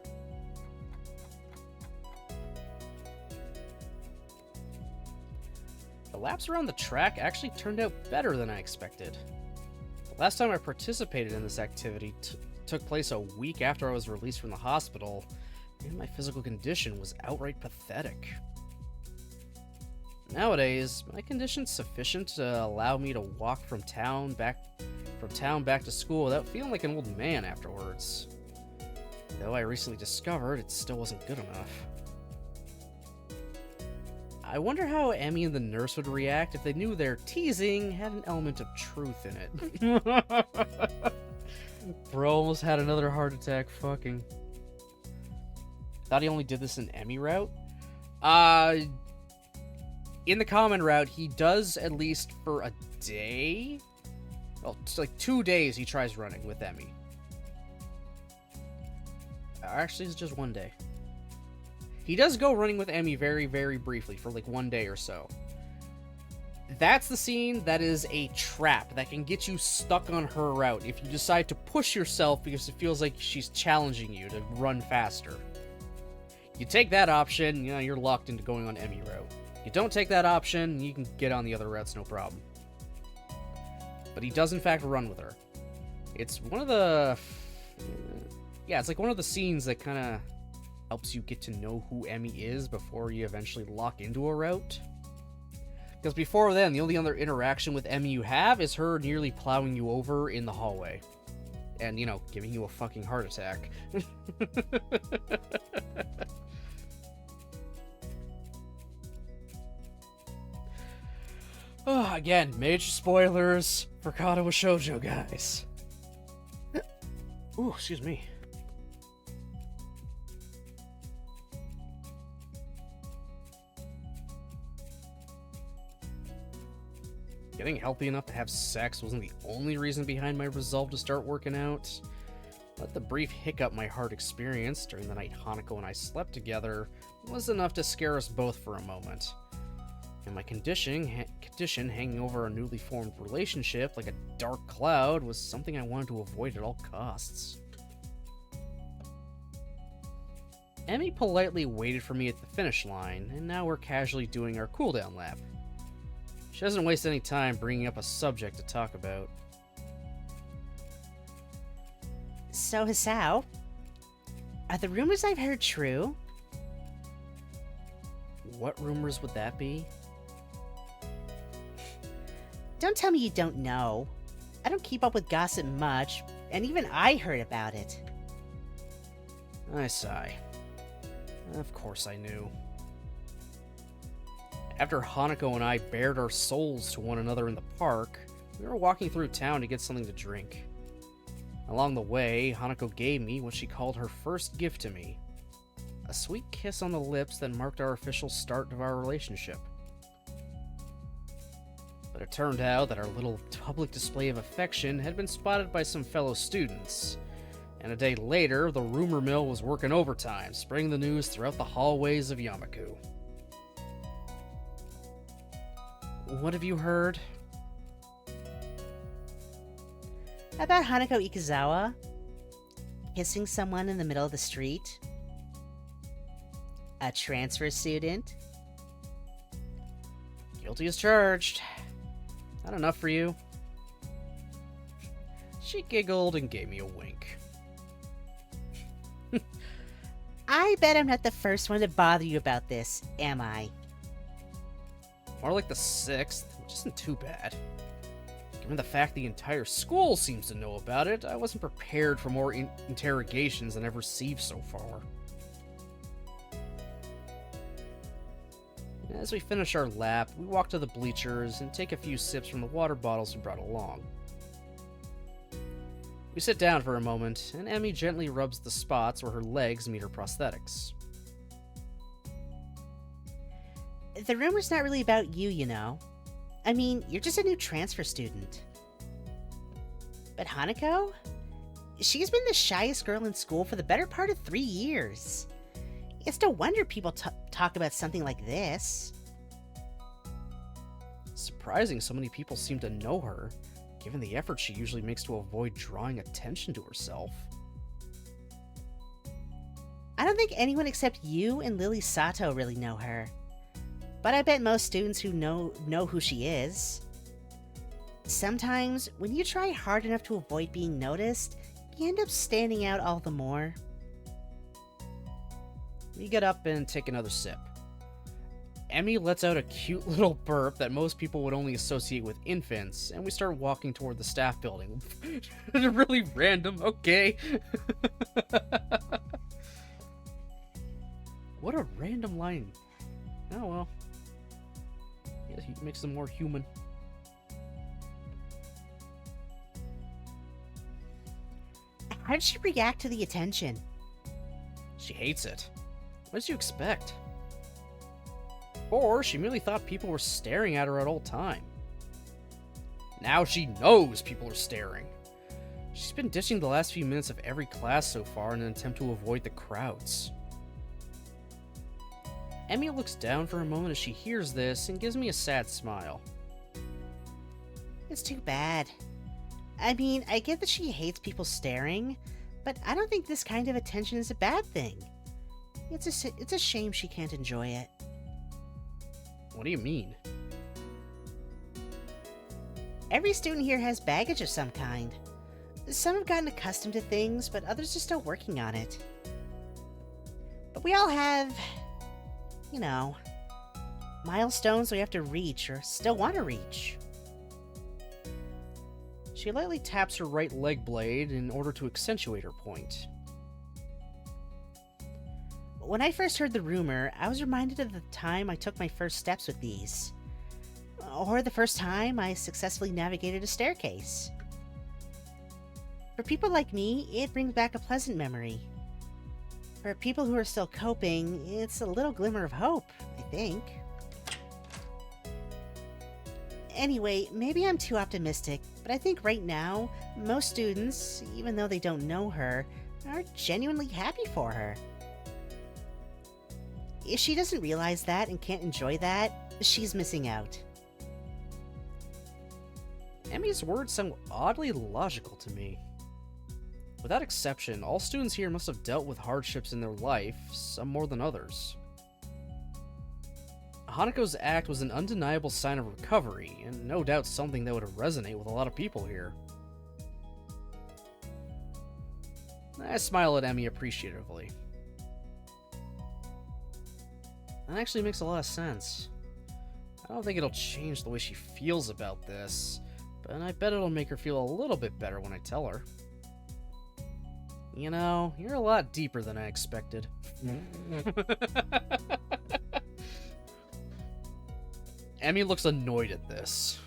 The laps around the track actually turned out better than I expected. The last time I participated in this activity took place a week after I was released from the hospital, and my physical condition was outright pathetic. Nowadays, my condition's sufficient to allow me to walk from town back to school without feeling like an old man afterwards. Though I recently discovered it still wasn't good enough. I wonder how Emmy and the nurse would react if they knew their teasing had an element of truth in it. Bro almost had another heart attack, fucking. Thought he only did this in Emmy route? In the common route, he does at least for a day. Well, it's like 2 days he tries running with Emmy. Actually, it's just 1 day. He does go running with Emmy very, very briefly for like 1 day or so. That's the scene that is a trap that can get you stuck on her route if you decide to push yourself because it feels like she's challenging you to run faster. You take that option, you know, you're locked into going on Emmy route. You don't take that option, you can get on the other routes, no problem. But he does in fact run with her. It's one of the... Yeah, it's like one of the scenes that kind of helps you get to know who Emmy is before you eventually lock into a route. Because before then, the only other interaction with Emmy you have is her nearly plowing you over in the hallway. And, you know, giving you a fucking heart attack. Oh, again, major spoilers for Katawa Shoujo, guys. Ooh, excuse me. Getting healthy enough to have sex wasn't the only reason behind my resolve to start working out. But the brief hiccup my heart experienced during the night Hanako and I slept together was enough to scare us both for a moment. And my condition hanging over our newly formed relationship like a dark cloud was something I wanted to avoid at all costs. Emmy politely waited for me at the finish line, and now we're casually doing our cooldown lap. She doesn't waste any time bringing up a subject to talk about. So, Hisao, are the rumors I've heard true? What rumors would that be? Don't tell me you don't know. I don't keep up with gossip much, and even I heard about it. I sigh. Of course I knew. After Hanako and I bared our souls to one another in the park, we were walking through town to get something to drink. Along the way, Hanako gave me what she called her first gift to me. A sweet kiss on the lips that marked our official start of our relationship. But it turned out that our little public display of affection had been spotted by some fellow students. And a day later, the rumor mill was working overtime, spreading the news throughout the hallways of Yamaku. What have you heard? About Hanako Ikazawa kissing someone in the middle of the street? A transfer student? Guilty as charged. Not enough for you? She giggled and gave me a wink. I bet I'm not the first one to bother you about this, am I? More like the 6th, which isn't too bad. Given the fact the entire school seems to know about it, I wasn't prepared for more interrogations than I've received so far. As we finish our lap, we walk to the bleachers and take a few sips from the water bottles we brought along. We sit down for a moment, and Emmy gently rubs the spots where her legs meet her prosthetics. The rumor's not really about you, you know. I mean, you're just a new transfer student. But Hanako? She's been the shyest girl in school for the better part of 3 years. It's no wonder people talk about something like this. Surprising so many people seem to know her, given the effort she usually makes to avoid drawing attention to herself. I don't think anyone except you and Lily Sato really know her. But I bet most students who know who she is. Sometimes, when you try hard enough to avoid being noticed, you end up standing out all the more. We get up and take another sip. Emmy lets out a cute little burp that most people would only associate with infants, and we start walking toward the staff building. Really random, okay. What a random line. Oh well. He makes them more human. How did she react to the attention? She hates it. What did you expect? Or she merely thought people were staring at her at all time. Now she knows people are staring. She's been ditching the last few minutes of every class so far in an attempt to avoid the crowds. Emmy looks down for a moment as she hears this and gives me a sad smile. It's too bad. I mean, I get that she hates people staring, but I don't think this kind of attention is a bad thing. It's a shame she can't enjoy it. What do you mean? Every student here has baggage of some kind. Some have gotten accustomed to things, but others are still working on it. But we all have, you know, milestones we have to reach or still want to reach. She lightly taps her right leg blade in order to accentuate her point. When I first heard the rumor, I was reminded of the time I took my first steps with these. Or the first time I successfully navigated a staircase. For people like me, it brings back a pleasant memory. For people who are still coping, it's a little glimmer of hope, I think. Anyway, maybe I'm too optimistic, but I think right now, most students, even though they don't know her, are genuinely happy for her. If she doesn't realize that and can't enjoy that, she's missing out. Emmy's words sound oddly logical to me. Without exception, all students here must have dealt with hardships in their life, some more than others. Hanako's act was an undeniable sign of recovery, and no doubt something that would resonate with a lot of people here. I smile at Emmy appreciatively. That actually makes a lot of sense. I don't think it'll change the way she feels about this, but I bet it'll make her feel a little bit better when I tell her. You know, you're a lot deeper than I expected. Emmy looks annoyed at this.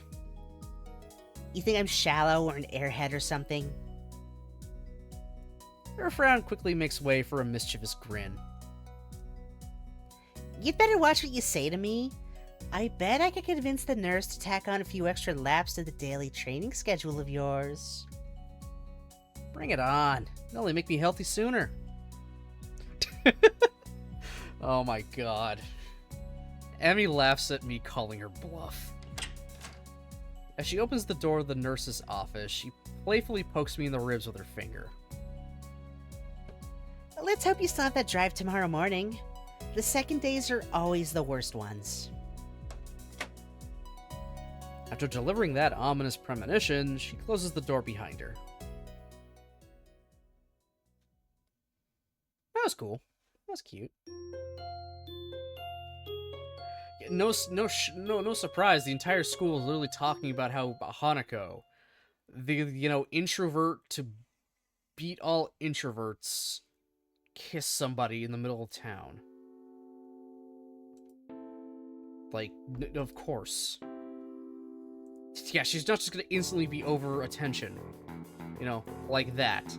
You think I'm shallow or an airhead or something? Her frown quickly makes way for a mischievous grin. You'd better watch what you say to me. I bet I could convince the nurse to tack on a few extra laps to the daily training schedule of yours. Bring it on. It'll only make me healthy sooner. Oh my god. Emmy laughs at me calling her bluff. As she opens the door of the nurse's office, she playfully pokes me in the ribs with her finger. Let's hope you still have that drive tomorrow morning. The second days are always the worst ones. After delivering that ominous premonition, she closes the door behind her. That was cool. That was cute. No surprise. The entire school is literally talking about how Hanako, the introvert to beat all introverts, kiss somebody in the middle of town. Like, of course. Yeah, she's not just gonna instantly be over attention, like that,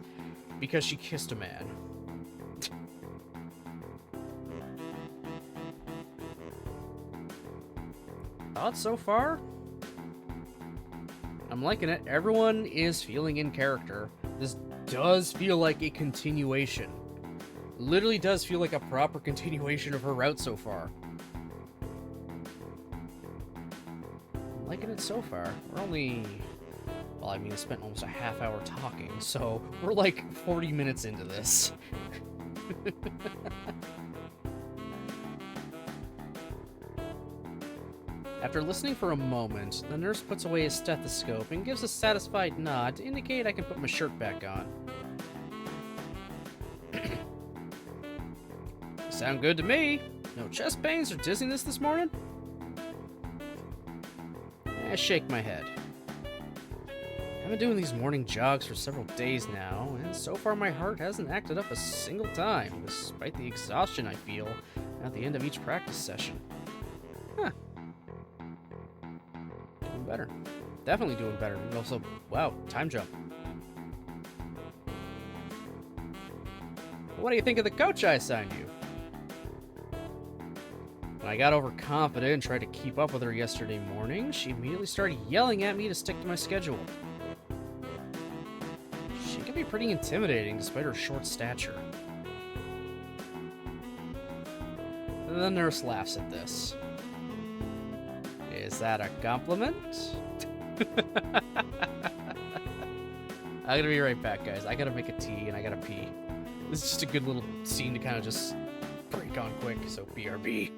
because she kissed a man. Thoughts so far? I'm liking it. Everyone is feeling in character. This does feel like a continuation. Literally does feel like a proper continuation of her route so far. I'm liking it so far. We're only... Well, I mean, I spent almost a half hour talking, so we're like 40 minutes into this. After listening for a moment, the nurse puts away his stethoscope and gives a satisfied nod to indicate I can put my shirt back on. Sound good to me. No chest pains or dizziness this morning? I shake my head. I've been doing these morning jogs for several days now, and so far my heart hasn't acted up a single time, despite the exhaustion I feel at the end of each practice session. Huh. better. Definitely doing better. And also, wow, time jump. What do you think of the coach I assigned you? When I got overconfident and tried to keep up with her yesterday morning, she immediately started yelling at me to stick to my schedule. She can be pretty intimidating despite her short stature. The nurse laughs at this. Is that a compliment? I'm gonna be right back, guys. I gotta make a tea and I gotta pee. This is just a good little scene to kind of just break on quick, so BRB.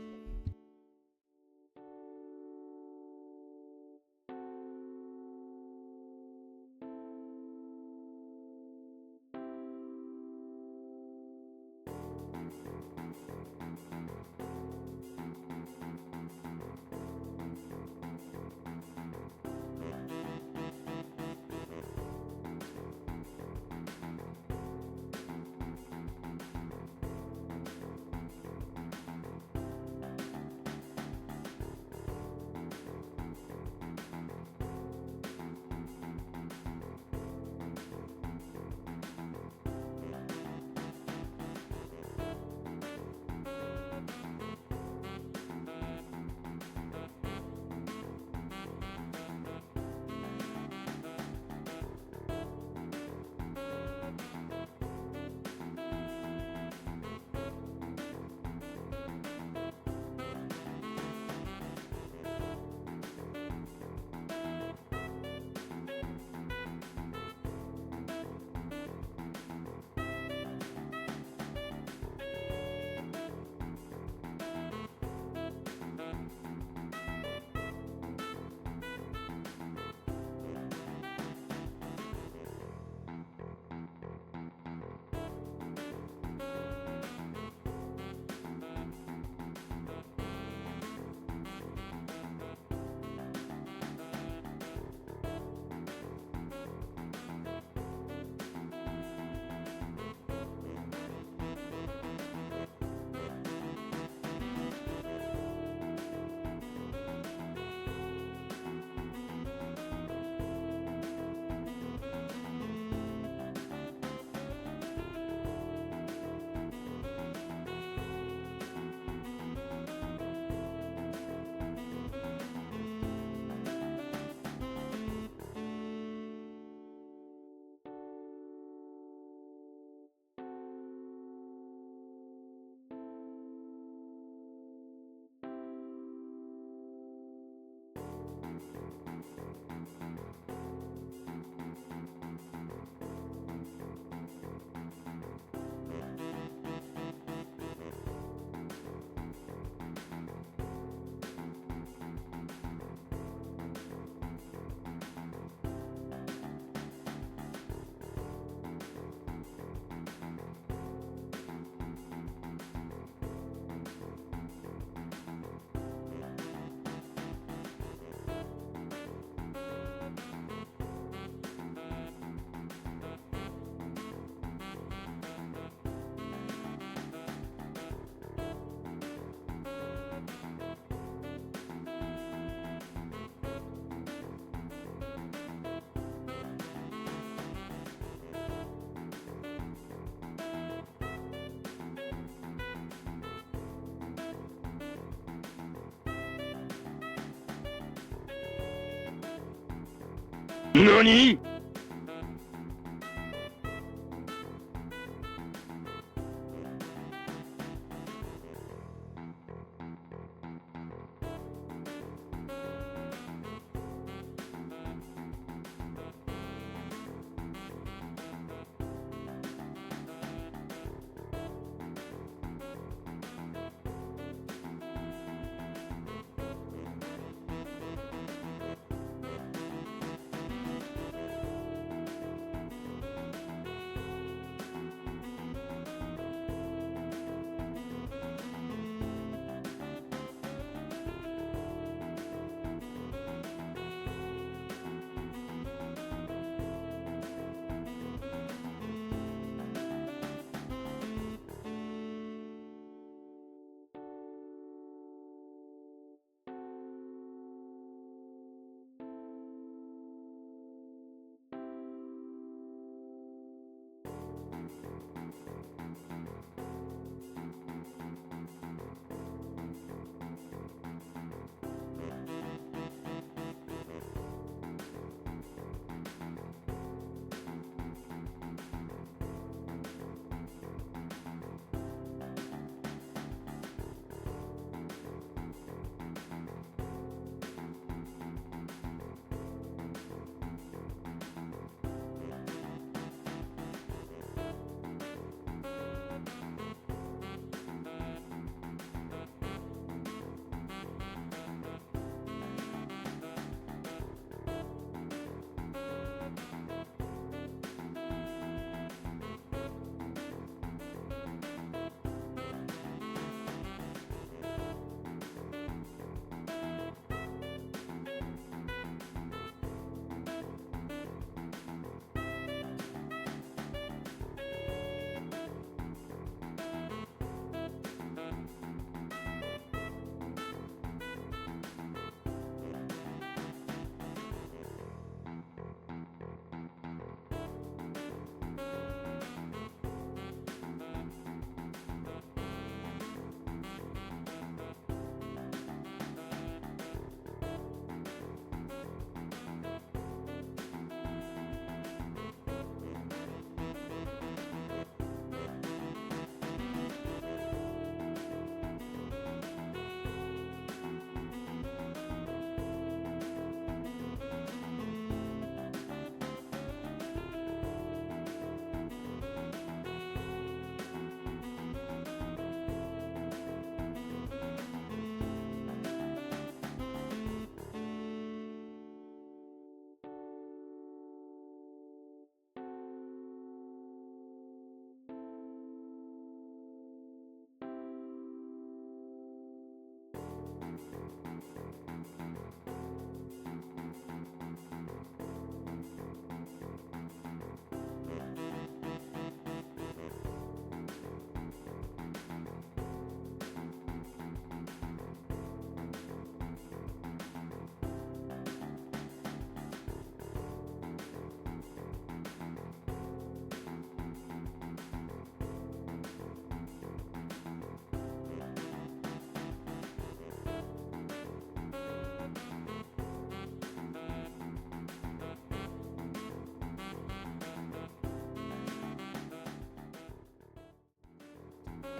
NANI?!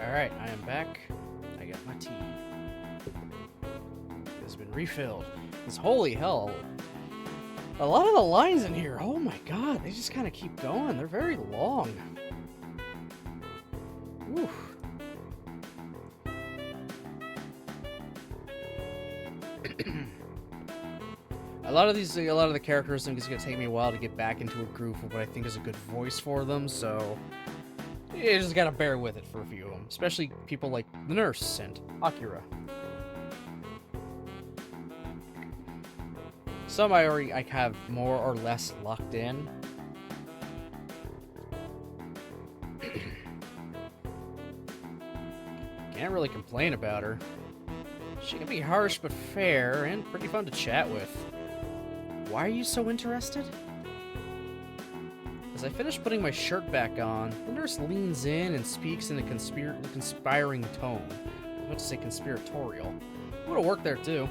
Alright, I am back. I got my tea. It's been refilled. Because holy hell, a lot of the lines in here, oh my god, they just kind of keep going. They're very long. Oof. A lot of the characters, I think it's going to take me a while to get back into a groove of what I think is a good voice for them, so you just gotta bear with it for a few of them, especially people like the nurse and Akira. Some I have more or less locked in. Can't really complain about her. She can be harsh but fair and pretty fun to chat with. Why are you so interested? As I finish putting my shirt back on, the nurse leans in and speaks in a conspiring tone. I was about to say conspiratorial. Would have worked there too.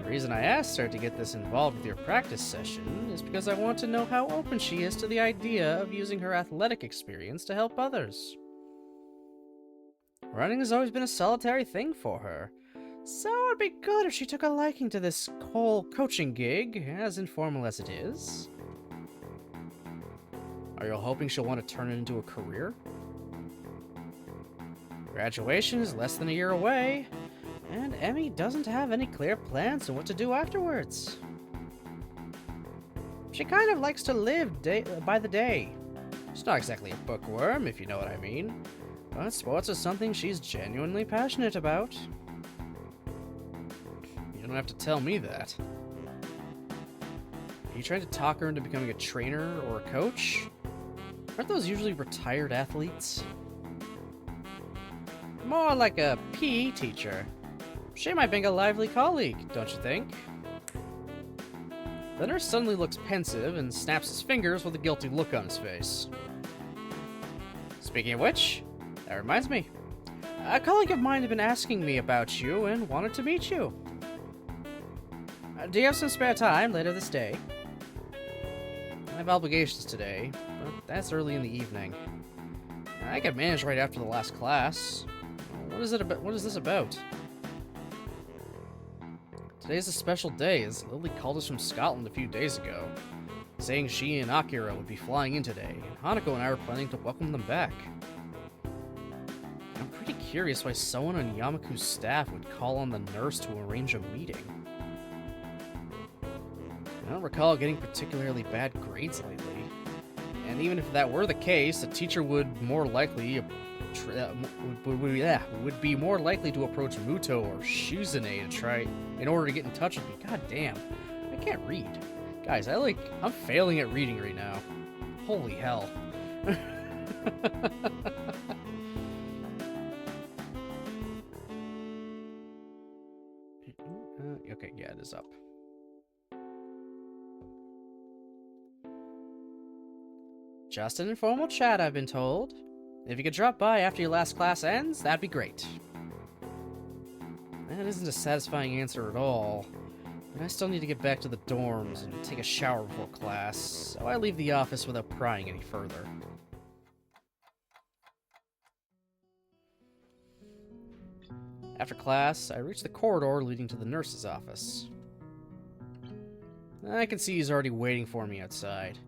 The reason I asked her to get this involved with your practice session is because I want to know how open she is to the idea of using her athletic experience to help others. Running has always been a solitary thing for her, so it'd be good if she took a liking to this whole coaching gig, as informal as it is. Are you hoping she'll want to turn it into a career? Graduation is less than a year away, and Emmy doesn't have any clear plans on what to do afterwards. She kind of likes to live by the day. She's not exactly a bookworm, if you know what I mean, but sports is something she's genuinely passionate about. You don't have to tell me that. Are you trying to talk her into becoming a trainer or a coach? Aren't those usually retired athletes? More like a PE teacher. She might make a lively colleague, don't you think? The nurse suddenly looks pensive and snaps his fingers with a guilty look on his face. Speaking of which, that reminds me. A colleague of mine had been asking me about you and wanted to meet you. Do you have some spare time later this day? I have obligations today, but that's early in the evening. I could manage right after the last class. What is this about? Today's a special day, as Lily called us from Scotland a few days ago, saying she and Akira would be flying in today, and Hanako and I were planning to welcome them back. I'm pretty curious why someone on Yamaku's staff would call on the nurse to arrange a meeting. I don't recall getting particularly bad grades lately, and even if that were the case, a teacher would be more likely to approach Muto or Shuzune to try in order to get in touch with me. God damn, I can't read. Guys, I'm failing at reading right now. Holy hell. Okay, yeah, it is up. Just an informal chat, I've been told. If you could drop by after your last class ends, that'd be great. That isn't a satisfying answer at all, but I still need to get back to the dorms and take a shower before class, so I leave the office without prying any further. After class, I reach the corridor leading to the nurse's office. I can see he's already waiting for me outside.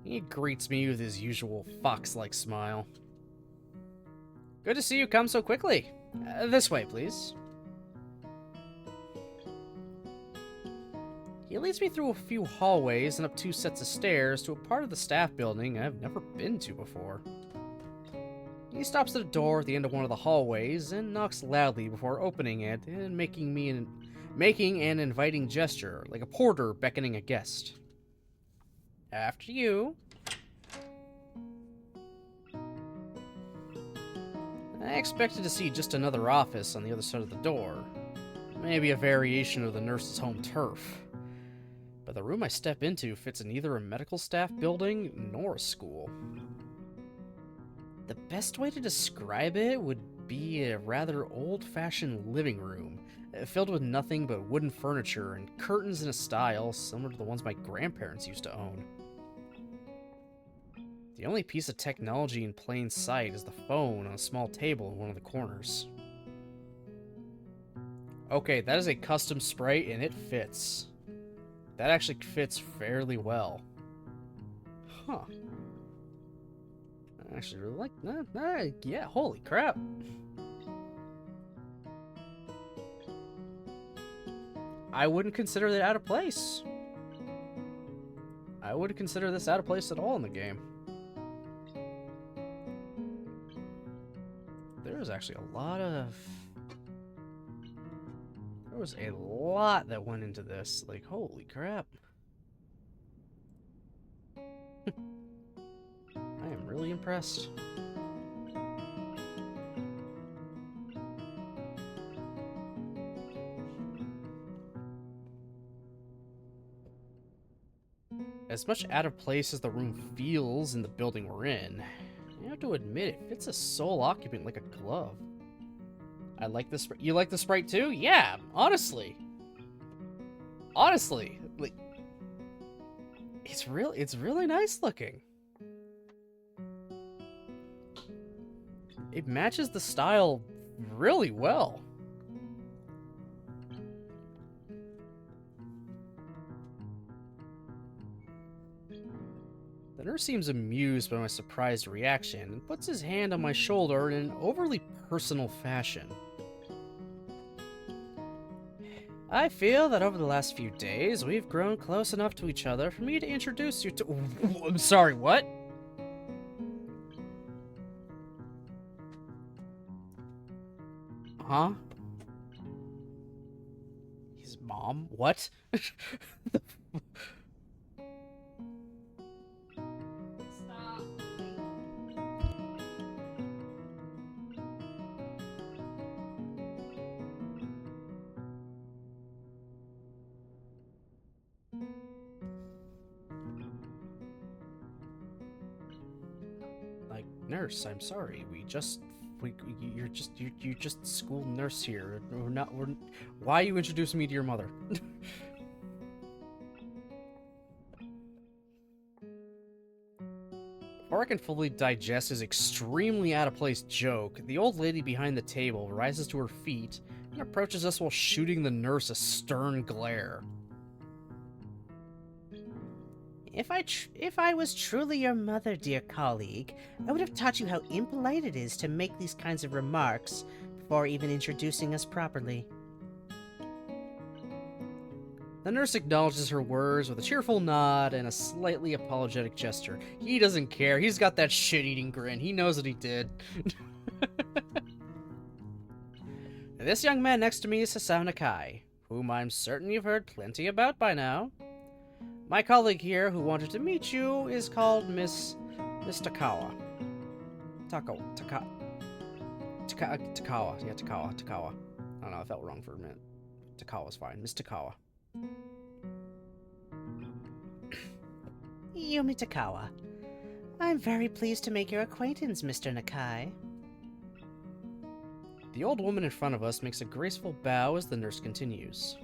He greets me with his usual fox-like smile. Good to see you come so quickly. This way, please. He leads me through a few hallways and up 2 sets of stairs to a part of the staff building I've never been to before. He stops at a door at the end of one of the hallways and knocks loudly before opening it and making an inviting gesture, like a porter beckoning a guest. After you. I expected to see just another office on the other side of the door. Maybe a variation of the nurse's home turf. But the room I step into fits in neither a medical staff building nor a school. The best way to describe it would be a rather old-fashioned living room, filled with nothing but wooden furniture and curtains in a style similar to the ones my grandparents used to own. The The only piece of technology in plain sight is the phone on a small table in one of the corners. Okay, that is a custom sprite, and it fits. That actually fits fairly well. Huh. I actually really like that. Yeah, holy crap. I wouldn't consider that out of place. I wouldn't consider this out of place at all in the game. There was actually a lot of... There was a lot that went into this. Like, holy crap. I am really impressed. As much out of place as the room feels in the building we're in, I have to admit it fits a sole occupant like a glove. I like this. You like the sprite too? Yeah, honestly. Honestly, like, it's really nice looking. It matches the style really well. The nurse seems amused by my surprised reaction and puts his hand on my shoulder in an overly personal fashion. I feel that over the last few days, we've grown close enough to each other for me to introduce you to... I'm sorry, what? Huh? His mom? What? Like, nurse, I'm sorry. You're just school nurse here. Why are you introducing me to your mother? Before I can fully digest his extremely out of place joke, the old lady behind the table rises to her feet and approaches us while shooting the nurse a stern glare. If I was truly your mother, dear colleague, I would have taught you how impolite it is to make these kinds of remarks before even introducing us properly. The nurse acknowledges her words with a cheerful nod and a slightly apologetic gesture. He doesn't care. He's got that shit-eating grin. He knows what he did. This young man next to me is Sasao Nakai, whom I'm certain you've heard plenty about by now. My colleague here who wanted to meet you is called Miss Takawa. Takawa. Yeah, Takawa. I don't know, I felt wrong for a minute. Takawa's fine. Miss Takawa. Yumi Takawa. I'm very pleased to make your acquaintance, Mr. Nakai. The old woman in front of us makes a graceful bow as the nurse continues.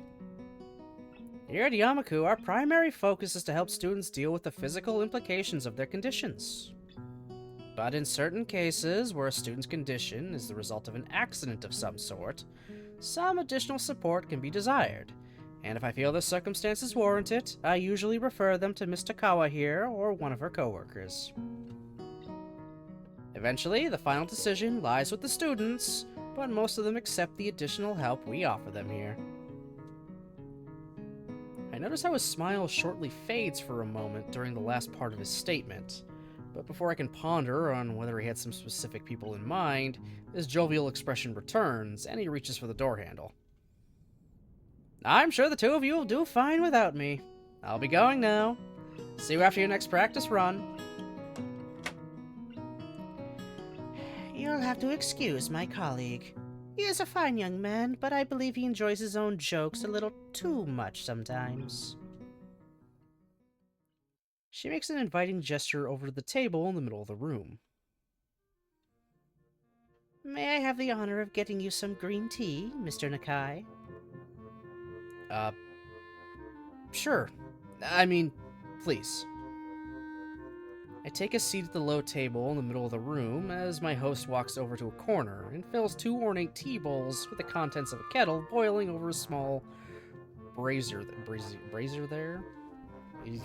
Here at Yamaku, our primary focus is to help students deal with the physical implications of their conditions. But in certain cases, where a student's condition is the result of an accident of some sort, some additional support can be desired, and if I feel the circumstances warrant it, I usually refer them to Miss Takawa here or one of her coworkers. Eventually, the final decision lies with the students, but most of them accept the additional help we offer them here. I notice how his smile shortly fades for a moment during the last part of his statement, but before I can ponder on whether he had some specific people in mind, his jovial expression returns, and he reaches for the door handle. I'm sure the two of you will do fine without me. I'll be going now. See you after your next practice run. You'll have to excuse my colleague. He is a fine young man, but I believe he enjoys his own jokes a little too much sometimes. She makes an inviting gesture over to the table in the middle of the room. May I have the honor of getting you some green tea, Mr. Nakai? Sure. I mean, please. I take a seat at the low table in the middle of the room as my host walks over to a corner and fills 2 ornate tea bowls with the contents of a kettle boiling over a small brazier there? You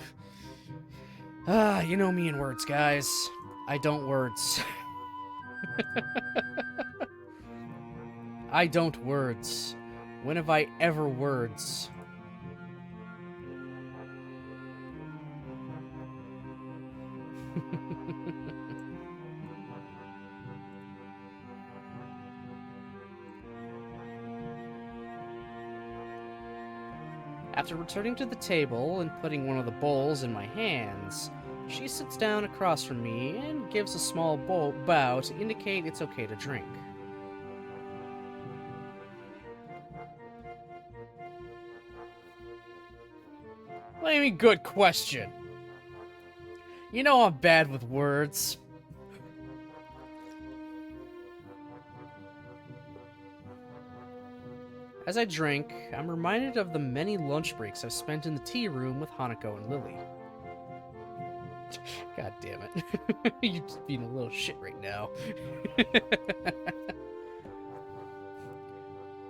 know me and words, guys. I don't words. I don't words. When have I ever words? After returning to the table and putting one of the bowls in my hands, she sits down across from me and gives a small bow to indicate it's okay to drink. What do you mean, good question? You know I'm bad with words. As I drink, I'm reminded of the many lunch breaks I've spent in the tea room with Hanako and Lily. God damn it. You're just being a little shit right now.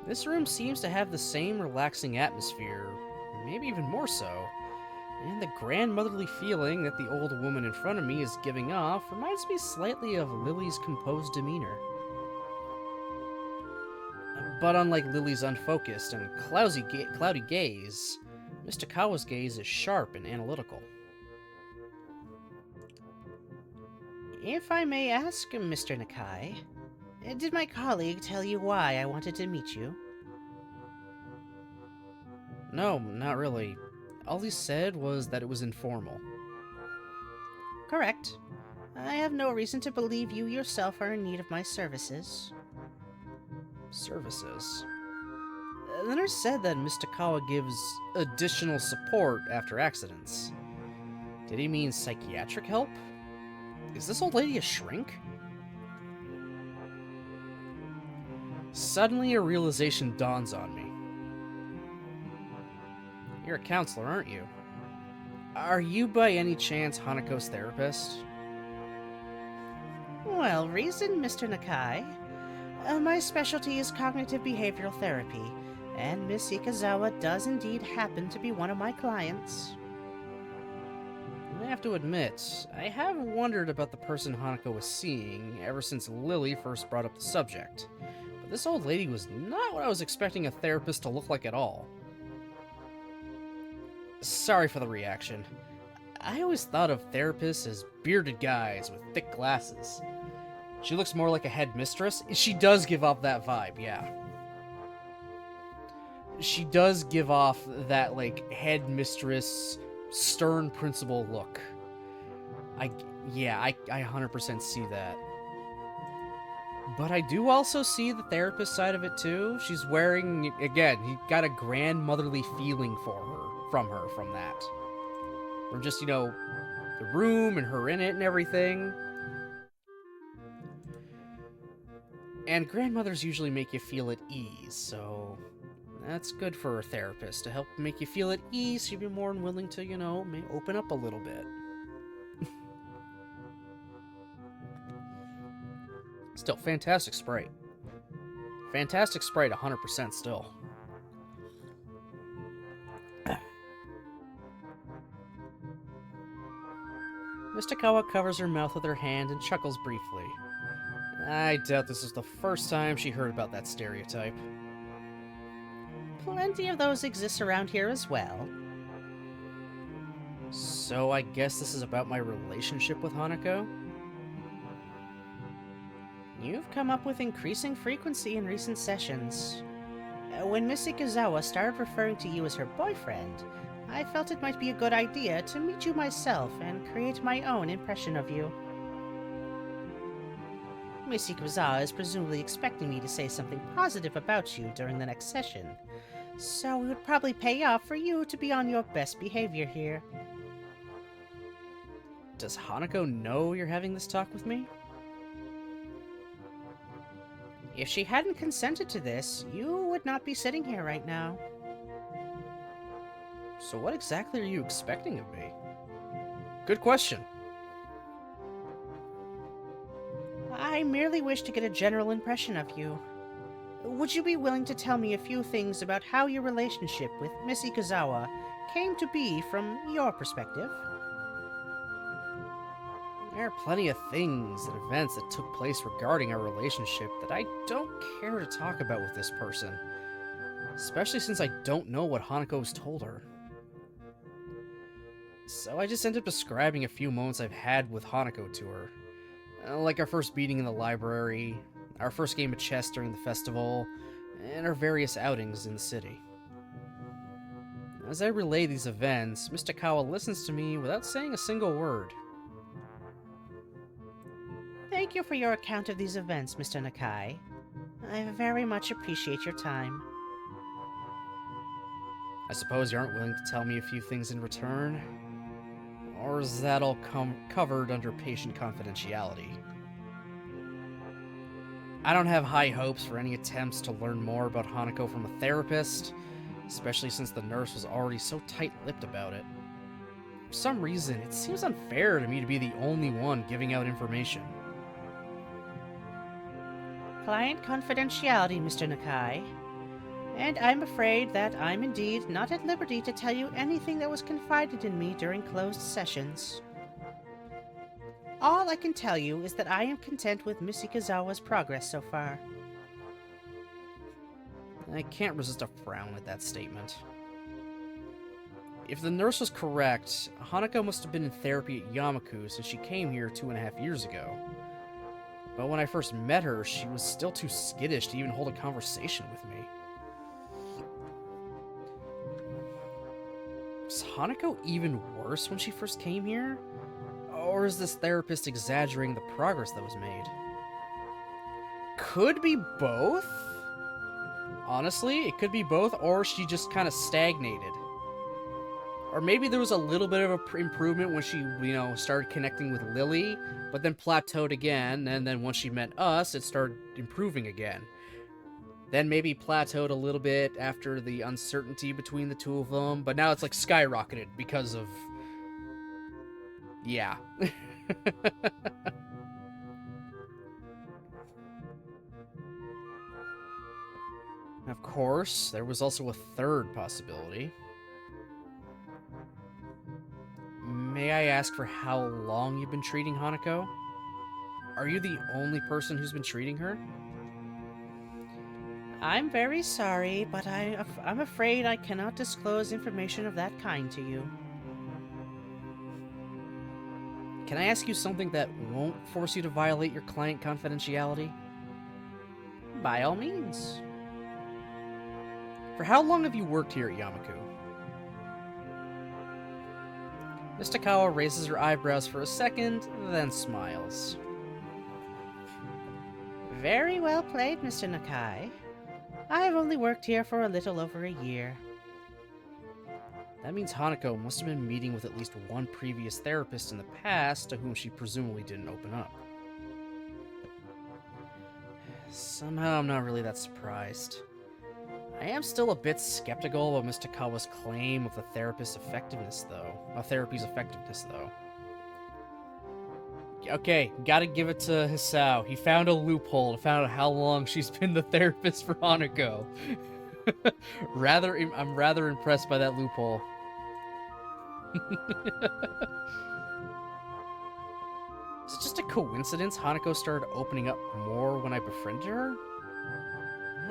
This room seems to have the same relaxing atmosphere, maybe even more so. And the grandmotherly feeling that the old woman in front of me is giving off reminds me slightly of Lily's composed demeanor. But unlike Lily's unfocused and cloudy gaze, Miss Takawa's gaze is sharp and analytical. If I may ask, Mr. Nakai, did my colleague tell you why I wanted to meet you? No, not really. All he said was that it was informal. Correct. I have no reason to believe you yourself are in need of my services. Services? The nurse said that Miss Takawa gives additional support after accidents. Did he mean psychiatric help? Is this old lady a shrink? Suddenly a realization dawns on me. You're a counselor, aren't you? Are you by any chance Hanako's therapist? Well reasoned, Mr. Nakai. My specialty is cognitive behavioral therapy, and Miss Ikazawa does indeed happen to be one of my clients. I have to admit, I have wondered about the person Hanako was seeing ever since Lily first brought up the subject. But this old lady was not what I was expecting a therapist to look like at all. Sorry for the reaction. I always thought of therapists as bearded guys with thick glasses. She looks more like a headmistress. She does give off that vibe, yeah. She does give off that, like, headmistress, stern principal look. I 100% see that. But I do also see the therapist side of it, too. She's wearing, again, he got a grandmotherly feeling from that. From just, you know, the room and her in it and everything. And grandmothers usually make you feel at ease, so that's good for a therapist, to help make you feel at ease, so you'll be more willing to, you know, open up a little bit. Still, fantastic Sprite. Fantastic Sprite, 100% still. Miss Takawa covers her mouth with her hand and chuckles briefly. I doubt this is the first time she heard about that stereotype. Plenty of those exist around here as well. So I guess this is about my relationship with Hanako? You've come up with increasing frequency in recent sessions. When Miss Ikazawa started referring to you as her boyfriend, I felt it might be a good idea to meet you myself and create my own impression of you. Miss Ikazawa is presumably expecting me to say something positive about you during the next session, so it would probably pay off for you to be on your best behavior here. Does Hanako know you're having this talk with me? If she hadn't consented to this, you would not be sitting here right now. So what exactly are you expecting of me? Good question. I merely wish to get a general impression of you. Would you be willing to tell me a few things about how your relationship with Miss Ikazawa came to be from your perspective? There are plenty of things and events that took place regarding our relationship that I don't care to talk about with this person, especially since I don't know what Hanako has told her. So I just ended up describing a few moments I've had with Hanako to her, like our first meeting in the library, our first game of chess during the festival, and our various outings in the city. As I relay these events, Miss Takawa listens to me without saying a single word. Thank you for your account of these events, Mr. Nakai. I very much appreciate your time. I suppose you aren't willing to tell me a few things in return? Or is that all covered under patient confidentiality? I don't have high hopes for any attempts to learn more about Hanako from a therapist, especially since the nurse was already so tight-lipped about it. For some reason, it seems unfair to me to be the only one giving out information. Client confidentiality, Mr. Nakai. And I'm afraid that I'm indeed not at liberty to tell you anything that was confided in me during closed sessions. All I can tell you is that I am content with Miss Ikazawa's progress so far. I can't resist a frown at that statement. If the nurse was correct, Hanako must have been in therapy at Yamaku since she came here 2.5 years ago. But when I first met her, she was still too skittish to even hold a conversation with me. Was Hanako even worse when she first came here? Or is this therapist exaggerating the progress that was made? Could be both. Honestly, it could be both, or she just kind of stagnated. Or maybe there was a little bit of an improvement when she, started connecting with Lily, but then plateaued again, and then once she met us, it started improving again. Then maybe plateaued a little bit after the uncertainty between the two of them, but now it's like skyrocketed because of... yeah. Of course, there was also a third possibility. May I ask for how long you've been treating Hanako? Are you the only person who's been treating her? I'm very sorry, but I'm afraid I cannot disclose information of that kind to you. Can I ask you something that won't force you to violate your client confidentiality? By all means. For how long have you worked here at Yamaku? Miss Takawa raises her eyebrows for a second, then smiles. Very well played, Mr. Nakai. I have only worked here for a little over a year. That means Hanako must have been meeting with at least one previous therapist in the past to whom she presumably didn't open up. Somehow I'm not really that surprised. I am still a bit skeptical about Miss Takawa's claim of the therapy's effectiveness, though. Okay, gotta give it to Hisao. He found a loophole to find out how long she's been the therapist for Hanako. I'm rather impressed by that loophole. Is it just a coincidence Hanako started opening up more when I befriended her?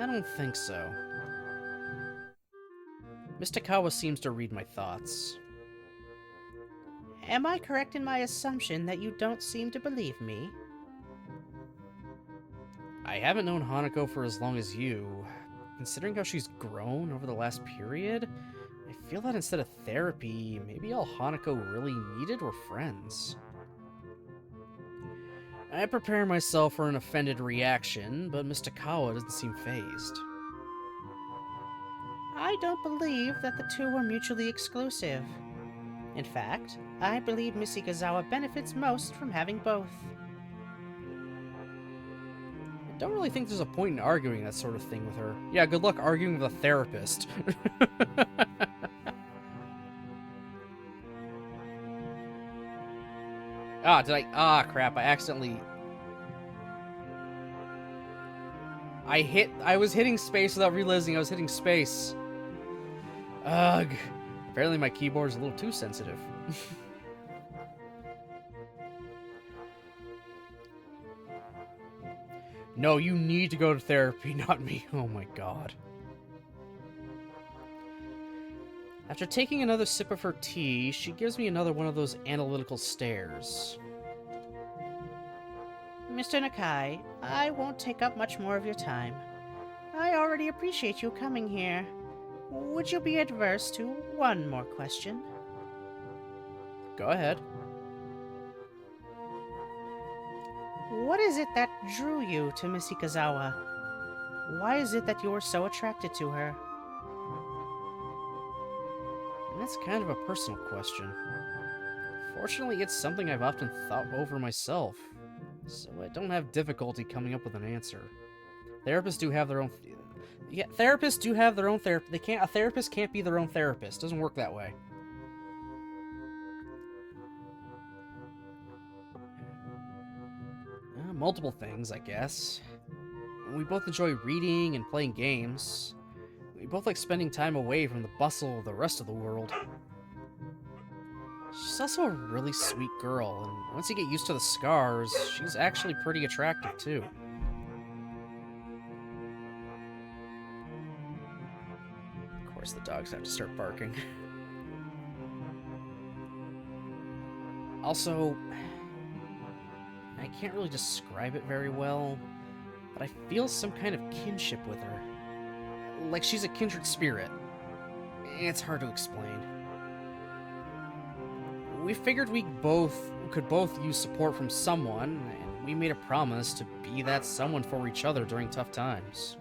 I don't think so. Miss Takawa seems to read my thoughts. Am I correct in my assumption that you don't seem to believe me? I haven't known Hanako for as long as you. Considering how she's grown over the last period, I feel that instead of therapy, maybe all Hanako really needed were friends. I prepare myself for an offended reaction, but Miss Takawa doesn't seem fazed. I don't believe that the two are mutually exclusive. In fact, I believe Miss Ikazawa benefits most from having both. I don't really think there's a point in arguing that sort of thing with her. Yeah, good luck arguing with a therapist. Crap, I accidentally... I was hitting space without realizing I was hitting space. Ugh. Apparently my keyboard is a little too sensitive. No, you need to go to therapy, not me. Oh my god. After taking another sip of her tea, she gives me another one of those analytical stares. Mr. Nakai, I won't take up much more of your time. I already appreciate you coming here. Would you be adverse to one more question? Go ahead. What is it that drew you to Miss Ikazawa? Why is it that you were so attracted to her? And that's kind of a personal question. Fortunately, it's something I've often thought over myself, so I don't have difficulty coming up with an answer. Therapists do have their own... Yeah, therapists do have their own therapist. A therapist can't be their own therapist. Doesn't work that way. Multiple things, I guess. We both enjoy reading and playing games. We both like spending time away from the bustle of the rest of the world. She's also a really sweet girl, and once you get used to the scars, she's actually pretty attractive, too. Of course, the dogs have to start barking. Also, I can't really describe it very well, but I feel some kind of kinship with her. Like she's a kindred spirit. It's hard to explain. We figured we could both use support from someone, and we made a promise to be that someone for each other during tough times.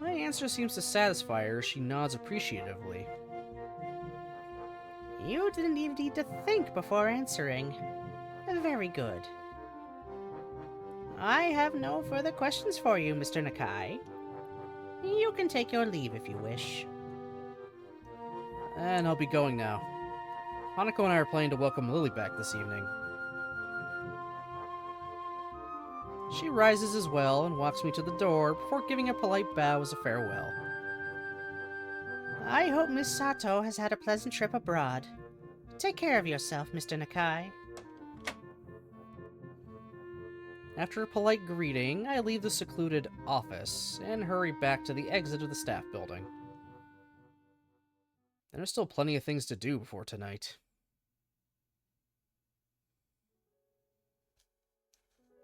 My answer seems to satisfy her. She nods appreciatively. You didn't even need to think before answering. Very good. I have no further questions for you, Mr. Nakai. You can take your leave if you wish. And I'll be going now. Hanako and I are planning to welcome Lily back this evening. She rises as well and walks me to the door before giving a polite bow as a farewell. I hope Miss Sato has had a pleasant trip abroad. Take care of yourself, Mr. Nakai. After a polite greeting, I leave the secluded office and hurry back to the exit of the staff building. And there's still plenty of things to do before tonight.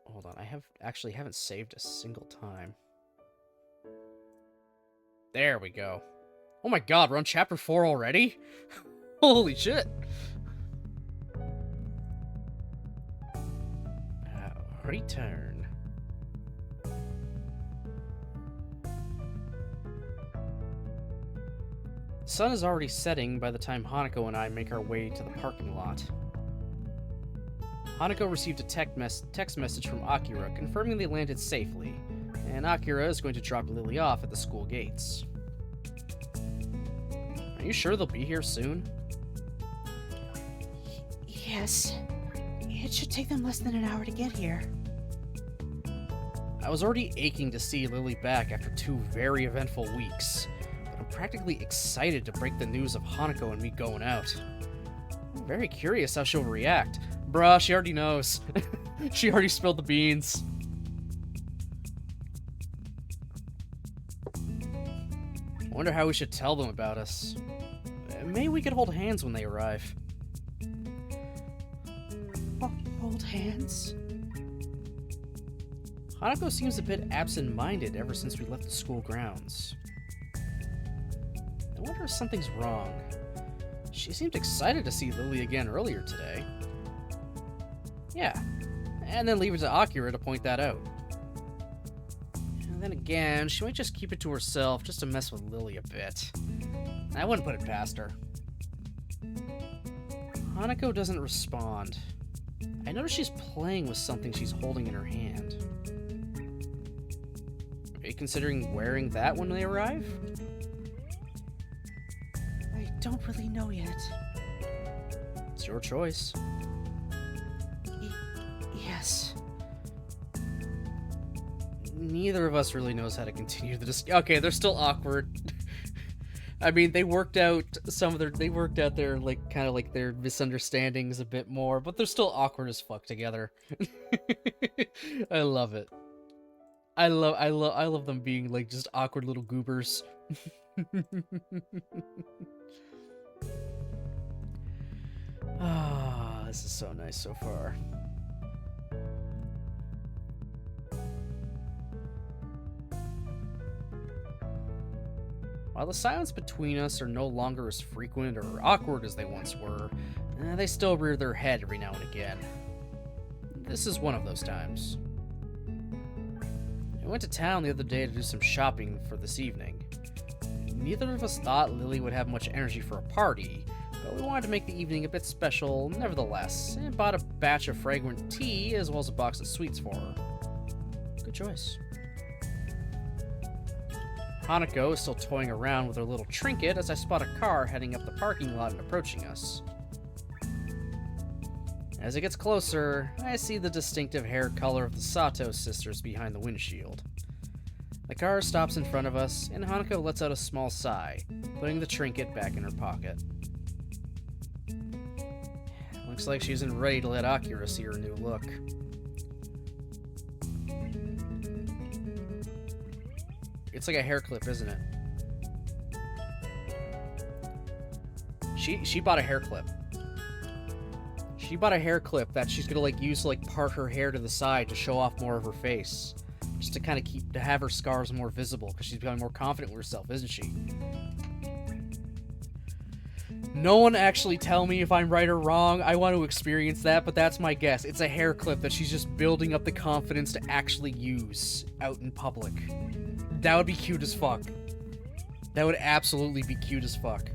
Hold on, I haven't saved a single time. There we go. Oh my god, we're on chapter 4 already? Holy shit! Return. The sun is already setting by the time Hanako and I make our way to the parking lot. Hanako received a text message from Akira confirming they landed safely, and Akira is going to drop Lily off at the school gates. Are you sure they'll be here soon? Yes. It should take them less than an hour to get here. I was already aching to see Lily back after 2 very eventful weeks, but I'm practically excited to break the news of Hanako and me going out. I'm very curious how she'll react. Bruh, she already knows. She already spilled the beans. I wonder how we should tell them about us. Maybe we could hold hands when they arrive. Hold hands? Hanako seems a bit absent-minded ever since we left the school grounds. I wonder if something's wrong. She seemed excited to see Lily again earlier today. Yeah, and then leave it to Akira to point that out. And then again, she might just keep it to herself just to mess with Lily a bit. I wouldn't put it past her. Hanako doesn't respond. I notice she's playing with something she's holding in her hand. you considering wearing that when they arrive? I don't really know yet. It's your choice. Yes. Neither of us really knows how to continue the Okay, they're still awkward. I mean, they worked out their like kind of like their misunderstandings a bit more, but they're still awkward as fuck together. I love it. I love them being like just awkward little goobers. Ah, this is so nice so far. While the silence between us are no longer as frequent or awkward as they once were, they still rear their head every now and again. This is one of those times. I went to town the other day to do some shopping for this evening. Neither of us thought Lily would have much energy for a party, but we wanted to make the evening a bit special nevertheless, and bought a batch of fragrant tea as well as a box of sweets for her. Good choice. Hanako is still toying around with her little trinket as I spot a car heading up the parking lot and approaching us. As it gets closer, I see the distinctive hair color of the Sato sisters behind the windshield. The car stops in front of us, and Hanako lets out a small sigh, putting the trinket back in her pocket. Looks like she isn't ready to let Akira see her new look. It's like a hair clip, isn't it? She bought a hair clip. She bought a hair clip that she's gonna like use to like part her hair to the side to show off more of her face, just to kind of to have her scars more visible because she's becoming more confident with herself, isn't she? No one actually tell me if I'm right or wrong. I want to experience that, but that's my guess. It's a hair clip that she's just building up the confidence to actually use out in public. That would be cute as fuck. That would absolutely be cute as fuck.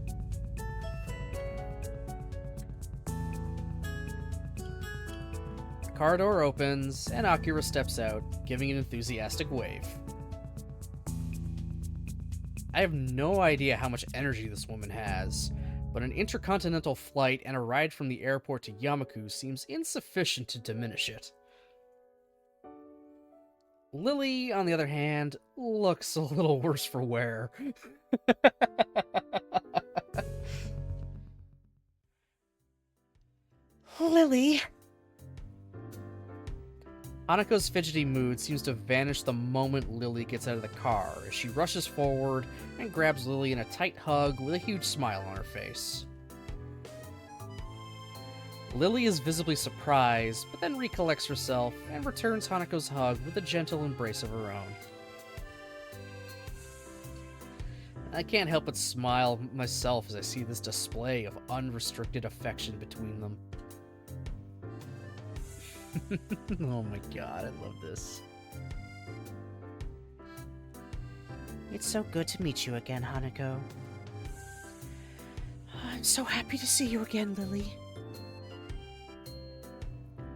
The car door opens, and Akira steps out, giving an enthusiastic wave. I have no idea how much energy this woman has, but an intercontinental flight and a ride from the airport to Yamaku seems insufficient to diminish it. Lily, on the other hand, looks a little worse for wear. Lily! Hanako's fidgety mood seems to vanish the moment Lily gets out of the car, as she rushes forward and grabs Lily in a tight hug with a huge smile on her face. Lily is visibly surprised, but then recollects herself and returns Hanako's hug with a gentle embrace of her own. I can't help but smile myself as I see this display of unrestricted affection between them. Oh my god, I love this. It's so good to meet you again, Hanako. I'm so happy to see you again, Lily.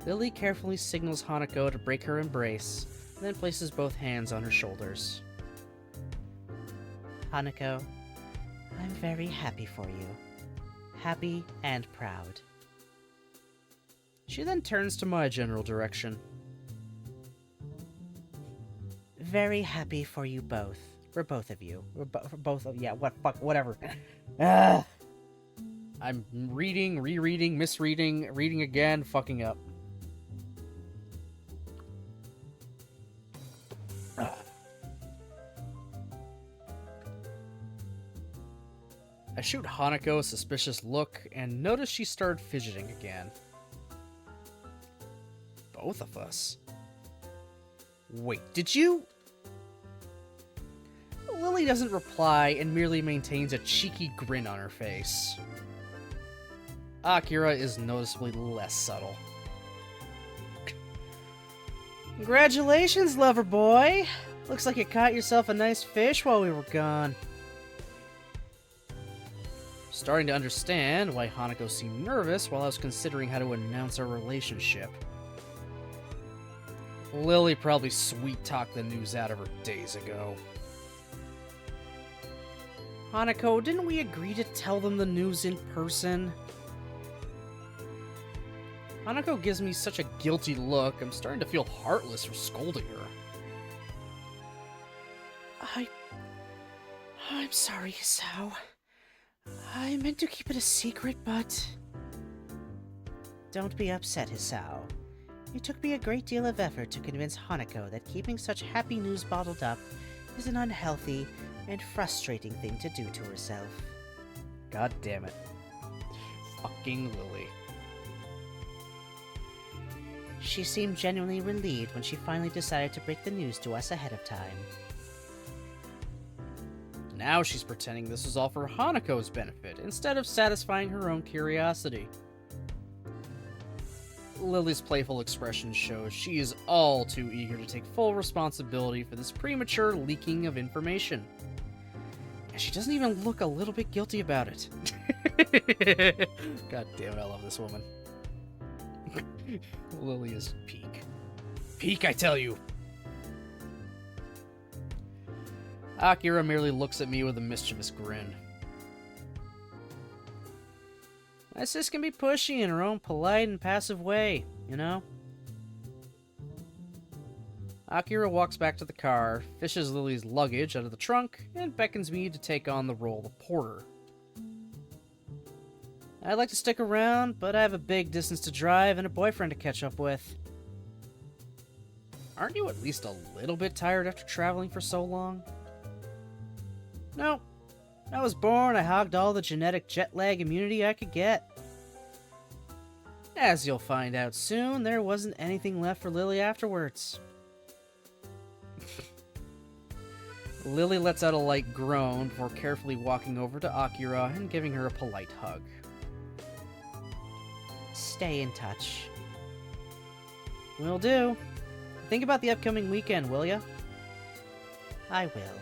Lily carefully signals Hanako to break her embrace, and then places both hands on her shoulders. Hanako, I'm very happy for you. Happy and proud. She then turns to my general direction. Very happy for you both. For both of you. For both of... Yeah, whatever. I'm reading, rereading, misreading, reading again, fucking up. I shoot Hanako a suspicious look and notice she started fidgeting again. Both of us? Wait, did you? Lily doesn't reply and merely maintains a cheeky grin on her face. Akira is noticeably less subtle. Congratulations, lover boy! Looks like you caught yourself a nice fish while we were gone. Starting to understand why Hanako seemed nervous while I was considering how to announce our relationship. Lily probably sweet-talked the news out of her days ago. Hanako, didn't we agree to tell them the news in person? Hanako gives me such a guilty look, I'm starting to feel heartless for scolding her. I'm sorry, Hisao. I meant to keep it a secret, but... Don't be upset, Hisao. It took me a great deal of effort to convince Hanako that keeping such happy news bottled up is an unhealthy and frustrating thing to do to herself. God damn it. Fucking Lily. She seemed genuinely relieved when she finally decided to break the news to us ahead of time. Now she's pretending this was all for Hanako's benefit, instead of satisfying her own curiosity. Lily's playful expression shows she is all too eager to take full responsibility for this premature leaking of information. And she doesn't even look a little bit guilty about it. God damn it, I love this woman. Lily is peak. Peak, I tell you! Akira merely looks at me with a mischievous grin. My sis can be pushy in her own polite and passive way, you know? Akira walks back to the car, fishes Lily's luggage out of the trunk, and beckons me to take on the role of porter. I'd like to stick around, but I have a big distance to drive and a boyfriend to catch up with. Aren't you at least a little bit tired after traveling for so long? No. I was born, I hogged all the genetic jet lag immunity I could get. As you'll find out soon, there wasn't anything left for Lily afterwards. Lily lets out a light groan before carefully walking over to Akira and giving her a polite hug. Stay in touch. Will do. Think about the upcoming weekend, will ya? I will.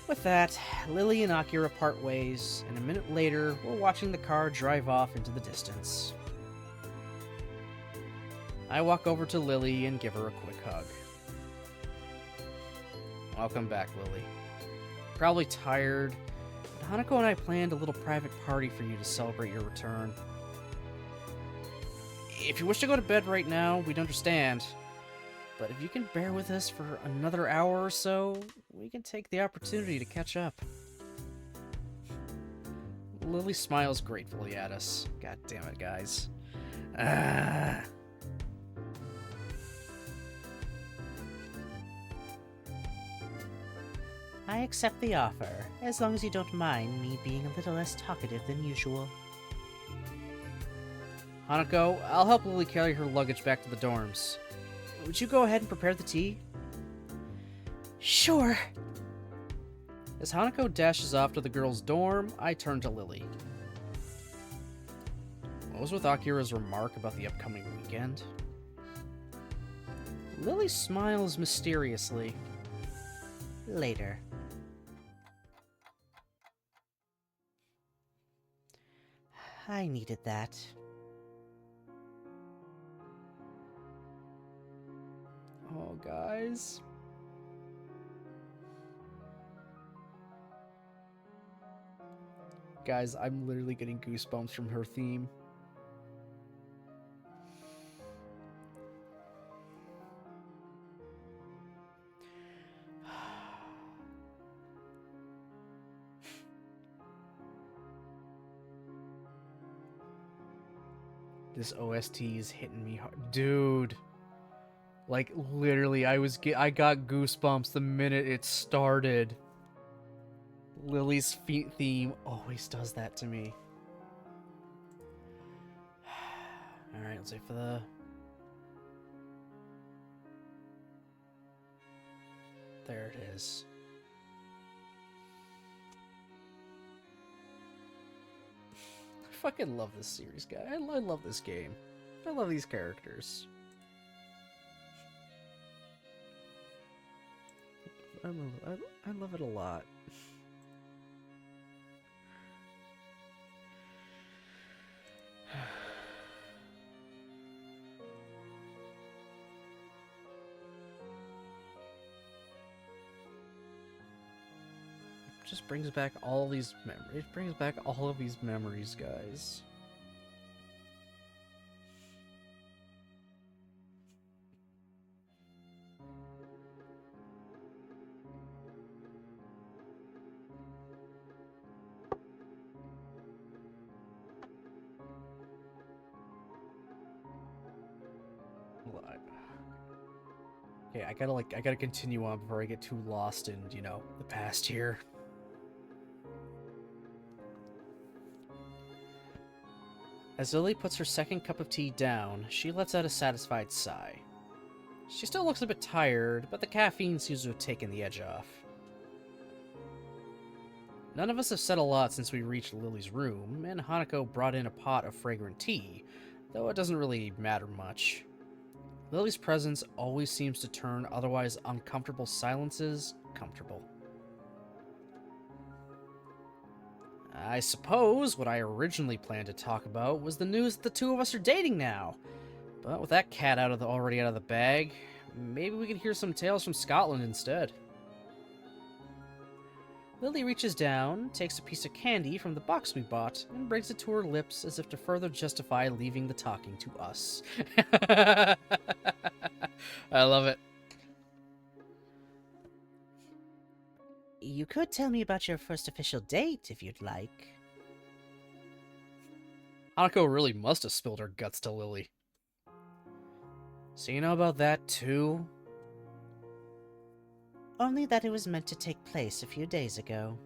With that, Lily and Akira part ways, and a minute later, we're watching the car drive off into the distance. I walk over to Lily and give her a quick hug. Welcome back, Lily. Probably tired, but Hanako and I planned a little private party for you to celebrate your return. If you wish to go to bed right now, we'd understand. But if you can bear with us for another hour or so, we can take the opportunity to catch up. Lily smiles gratefully at us. God damn it, guys. I accept the offer, as long as you don't mind me being a little less talkative than usual. Hanako, I'll help Lily carry her luggage back to the dorms. Would you go ahead and prepare the tea? Sure. As Hanako dashes off to the girls' dorm, I turn to Lily. What was with Akira's remark about the upcoming weekend? Lily smiles mysteriously. Later. I needed that. Oh, guys. Guys, I'm literally getting goosebumps from her theme. This OST is hitting me hard. Dude. Like, literally, I got goosebumps the minute it started. Lily's theme always does that to me. Alright, let's wait for the... There it is. I fucking love this series, guy. I love this game. I love these characters. I love it a lot. just brings back all these memories. It brings back all of these memories, guys. Okay, I gotta continue on before I get too lost in, you know, the past here. As Lily puts her second cup of tea down, she lets out a satisfied sigh. She still looks a bit tired, but the caffeine seems to have taken the edge off. None of us have said a lot since we reached Lily's room, and Hanako brought in a pot of fragrant tea, though it doesn't really matter much. Lily's presence always seems to turn otherwise uncomfortable silences comfortable. I suppose what I originally planned to talk about was the news that the two of us are dating now. But with that cat already out of the bag, maybe we could hear some tales from Scotland instead. Lily reaches down, takes a piece of candy from the box we bought, and brings it to her lips as if to further justify leaving the talking to us. I love it. You could tell me about your first official date, if you'd like. Hanako really must have spilled her guts to Lily. So you know about that, too? Only that it was meant to take place a few days ago.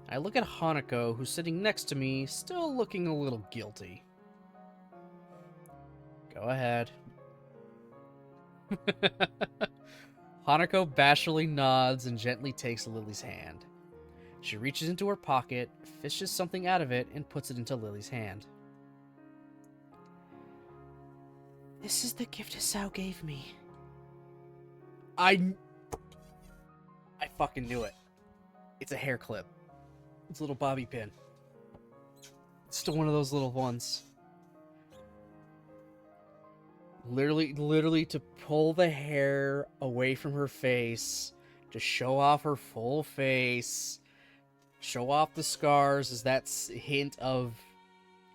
I look at Hanako, who's sitting next to me, still looking a little guilty. Go ahead. Hanako bashfully nods and gently takes Lily's hand. She reaches into her pocket, fishes something out of it, and puts it into Lily's hand. This is the gift Asao gave me. I fucking knew it. It's a hair clip. It's a little bobby pin. It's still one of those little ones. Literally to pull the hair away from her face, to show off her full face, show off the scars, is that hint of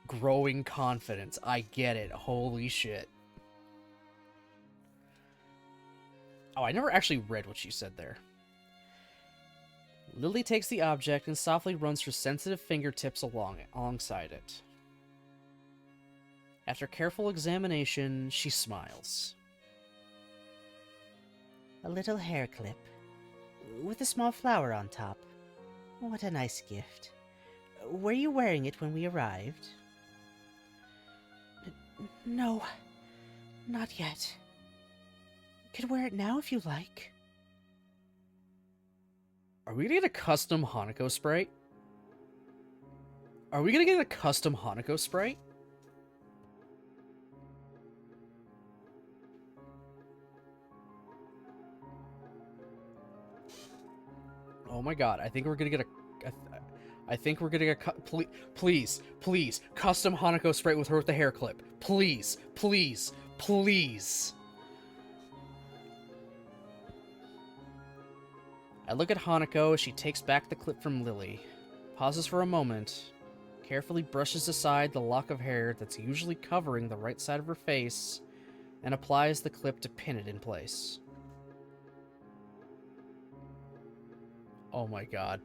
growing confidence. I get it. Holy shit. Oh, I never actually read what she said there. Lily takes the object and softly runs her sensitive fingertips alongside it. After careful examination, she smiles. A little hair clip, with a small flower on top. What a nice gift. Were you wearing it when we arrived? No, not yet. Could wear it now if you like. Are we gonna get a custom Hanako sprite? Are we gonna get a custom Hanako sprite? Oh my god, I think we're gonna get I think we're gonna get please, custom Hanako sprite with her with the hair clip. Please. I look at Hanako as she takes back the clip from Lily, pauses for a moment, carefully brushes aside the lock of hair that's usually covering the right side of her face, and applies the clip to pin it in place. Oh my god.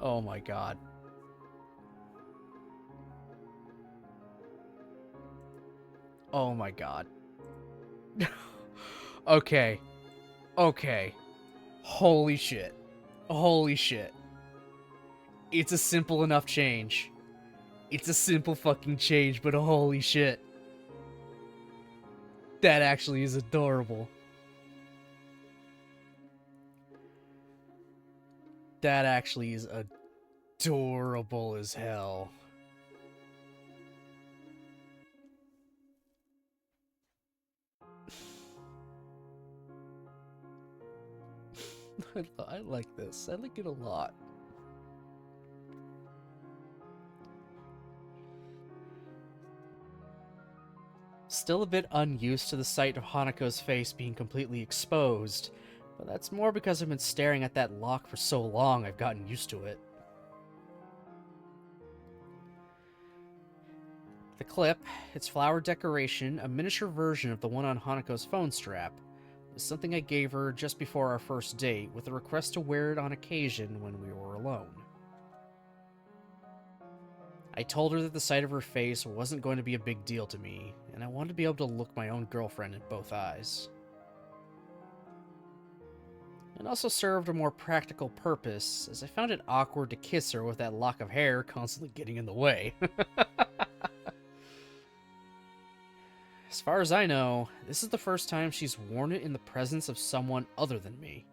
Oh my god. Oh my god. Okay. Holy shit. It's a simple enough change. It's a simple fucking change, but holy shit. That actually is adorable. That actually is adorable as hell. I like this. I like it a lot. Still a bit unused to the sight of Hanako's face being completely exposed, but that's more because I've been staring at that lock for so long I've gotten used to it. The clip, its flower decoration, a miniature version of the one on Hanako's phone strap, is something I gave her just before our first date with a request to wear it on occasion when we were alone. I told her that the sight of her face wasn't going to be a big deal to me, and I wanted to be able to look my own girlfriend in both eyes. It also served a more practical purpose, as I found it awkward to kiss her with that lock of hair constantly getting in the way. As far as I know, this is the first time she's worn it in the presence of someone other than me.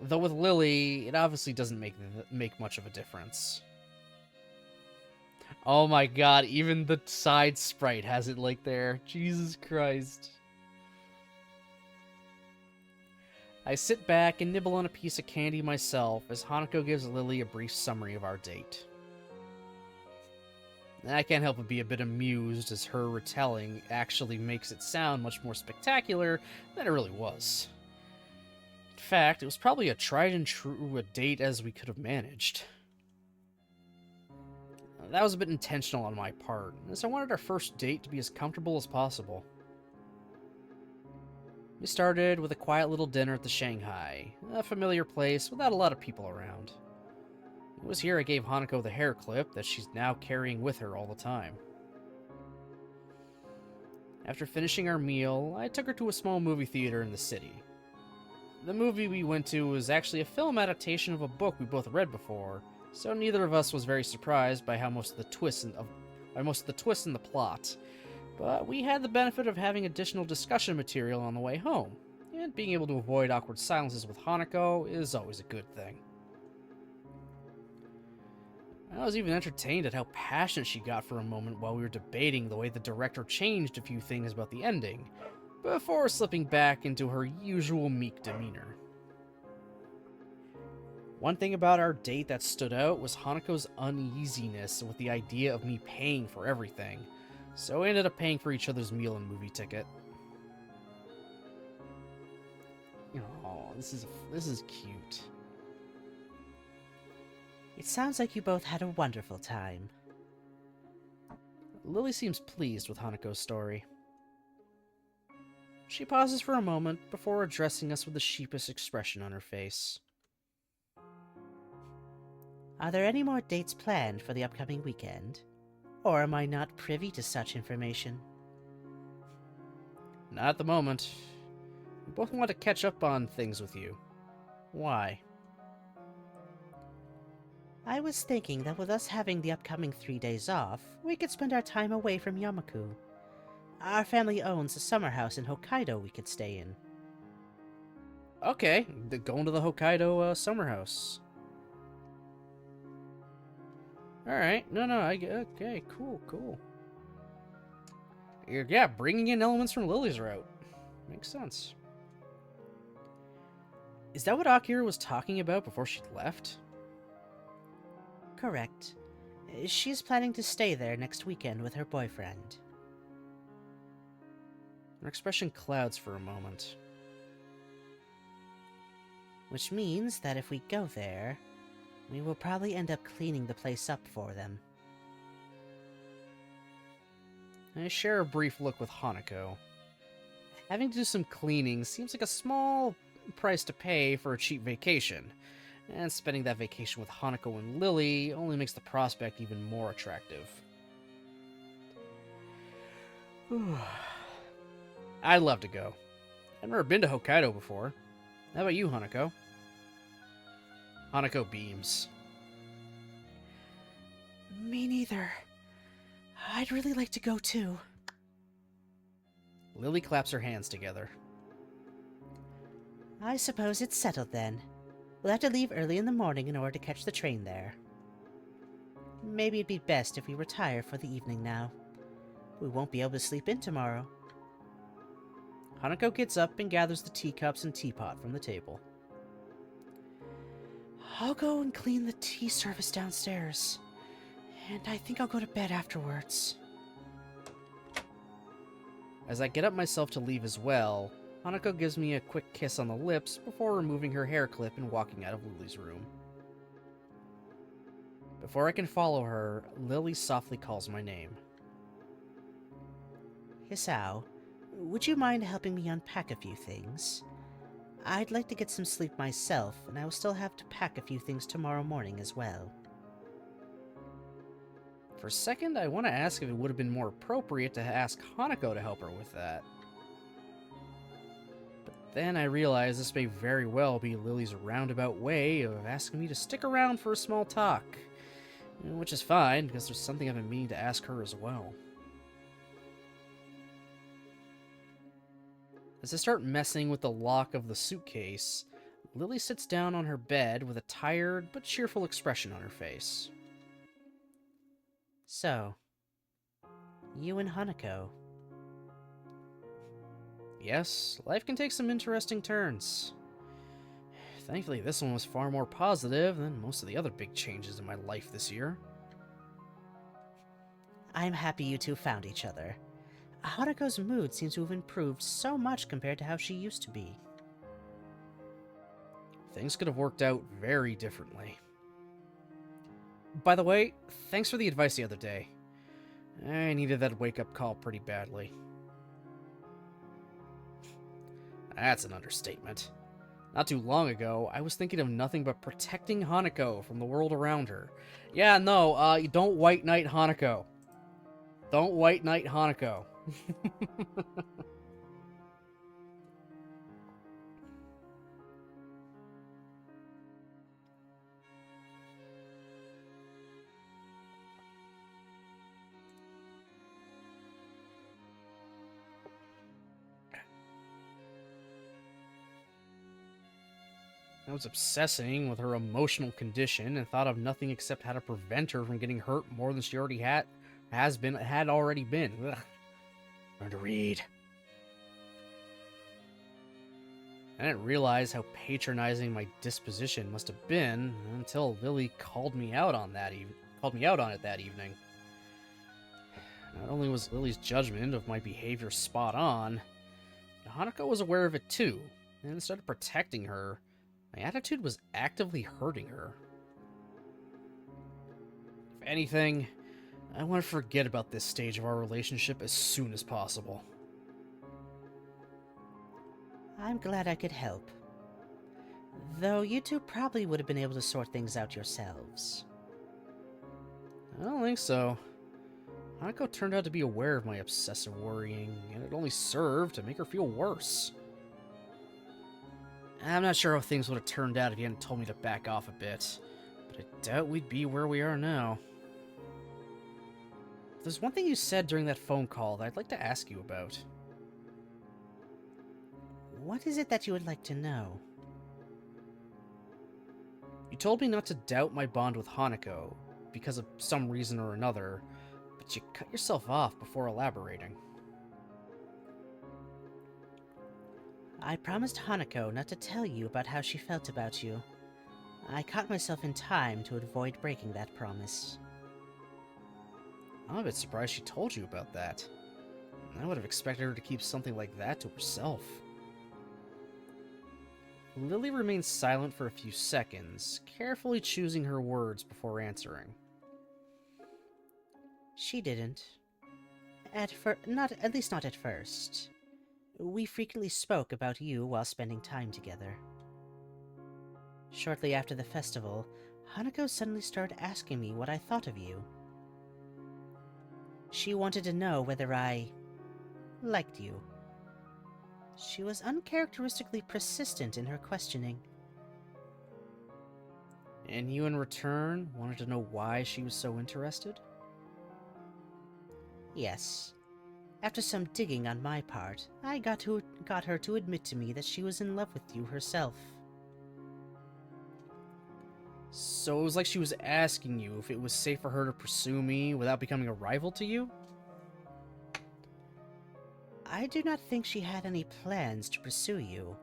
Though with Lily, it obviously doesn't make much of a difference. Oh my god, even the side sprite has it like there. Jesus Christ. I sit back and nibble on a piece of candy myself as Hanako gives Lily a brief summary of our date. I can't help but be a bit amused as her retelling actually makes it sound much more spectacular than it really was. In fact, it was probably a tried and true a date as we could have managed. That was a bit intentional on my part, as I wanted our first date to be as comfortable as possible. We started with a quiet little dinner at the Shanghai, a familiar place without a lot of people around. It was here I gave Hanako the hair clip that she's now carrying with her all the time. After finishing our meal, I took her to a small movie theater in the city. The movie we went to was actually a film adaptation of a book we both read before, so neither of us was very surprised by most of the twists in the plot. But we had the benefit of having additional discussion material on the way home, and being able to avoid awkward silences with Hanako is always a good thing. I was even entertained at how passionate she got for a moment while we were debating the way the director changed a few things about the ending, before slipping back into her usual meek demeanor. One thing about our date that stood out was Hanako's uneasiness with the idea of me paying for everything, so we ended up paying for each other's meal and movie ticket. Oh, this is cute. It sounds like you both had a wonderful time. Lily seems pleased with Hanako's story. She pauses for a moment before addressing us with a sheepish expression on her face. Are there any more dates planned for the upcoming weekend? Or am I not privy to such information? Not at the moment. We both want to catch up on things with you. Why? I was thinking that with us having the upcoming 3 days off, we could spend our time away from Yamaku. Our family owns a summer house in Hokkaido we could stay in. Okay, going to the Hokkaido summer house. Alright, okay, cool. Yeah, bringing in elements from Lily's route. Makes sense. Is that what Akira was talking about before she left? Correct. She's planning to stay there next weekend with her boyfriend. Her expression clouds for a moment. Which means that if we go there, we will probably end up cleaning the place up for them. I share a brief look with Hanako. Having to do some cleaning seems like a small price to pay for a cheap vacation, and spending that vacation with Hanako and Lily only makes the prospect even more attractive. I'd love to go. I've never been to Hokkaido before. How about you, Hanako? Hanako beams. Me neither. I'd really like to go too. Lily claps her hands together. I suppose it's settled then. We'll have to leave early in the morning in order to catch the train there. Maybe it'd be best if we retire for the evening now. We won't be able to sleep in tomorrow. Hanako gets up and gathers the teacups and teapot from the table. I'll go and clean the tea service downstairs. And I think I'll go to bed afterwards. As I get up myself to leave as well, Hanako gives me a quick kiss on the lips before removing her hair clip and walking out of Lily's room. Before I can follow her, Lily softly calls my name. Hisao, would you mind helping me unpack a few things? I'd like to get some sleep myself, and I will still have to pack a few things tomorrow morning as well. For a second, I want to ask if it would have been more appropriate to ask Hanako to help her with that. But then I realize this may very well be Lily's roundabout way of asking me to stick around for a small talk. Which is fine, because there's something I've been meaning to ask her as well. As I start messing with the lock of the suitcase, Lily sits down on her bed with a tired but cheerful expression on her face. So, you and Hanako. Yes, life can take some interesting turns. Thankfully, this one was far more positive than most of the other big changes in my life this year. I'm happy you two found each other. Hanako's mood seems to have improved so much compared to how she used to be. Things could have worked out very differently. By the way, thanks for the advice the other day. I needed that wake-up call pretty badly. That's an understatement. Not too long ago, I was thinking of nothing but protecting Hanako from the world around her. Yeah, no, don't White Knight Hanako. Don't White Knight Hanako. I was obsessing with her emotional condition and thought of nothing except how to prevent her from getting hurt more than she already had already been. Ugh. Learn to read. I didn't realize how patronizing my disposition must have been until Lily called me out on it that evening. Not only was Lily's judgment of my behavior spot on, but Hanako was aware of it too, and instead of protecting her, my attitude was actively hurting her. If anything, I want to forget about this stage of our relationship as soon as possible. I'm glad I could help. Though you two probably would have been able to sort things out yourselves. I don't think so. Hanako turned out to be aware of my obsessive worrying, and it only served to make her feel worse. I'm not sure how things would have turned out if you hadn't told me to back off a bit, but I doubt we'd be where we are now. There's one thing you said during that phone call that I'd like to ask you about. What is it that you would like to know? You told me not to doubt my bond with Hanako, because of some reason or another, but you cut yourself off before elaborating. I promised Hanako not to tell you about how she felt about you. I caught myself in time to avoid breaking that promise. I'm a bit surprised she told you about that. I would have expected her to keep something like that to herself. Lily remained silent for a few seconds, carefully choosing her words before answering. She didn't. At least not at first. We frequently spoke about you while spending time together. Shortly after the festival, Hanako suddenly started asking me what I thought of you. She wanted to know whether I liked you. She was uncharacteristically persistent in her questioning. And you, in return, wanted to know why she was so interested? Yes. After some digging on my part, I got her to admit to me that she was in love with you herself. So it was like she was asking you if it was safe for her to pursue me without becoming a rival to you? I do not think she had any plans to pursue you.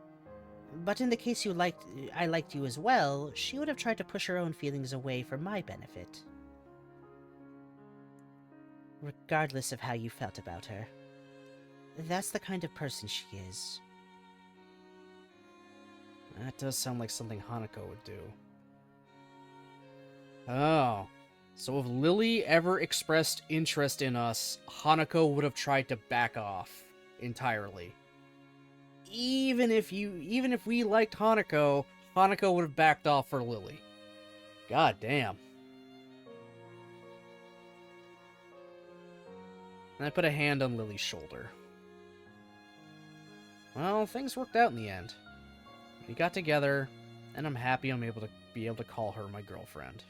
But in the case I liked you as well, she would have tried to push her own feelings away for my benefit. Regardless of how you felt about her. That's the kind of person she is. That does sound like something Hanako would do. Oh. So if Lily ever expressed interest in us, Hanako would have tried to back off entirely. Even if we liked Hanako, Hanako would have backed off for Lily. God damn. And I put a hand on Lily's shoulder. Well, things worked out in the end. We got together, and I'm happy I'm able to call her my girlfriend.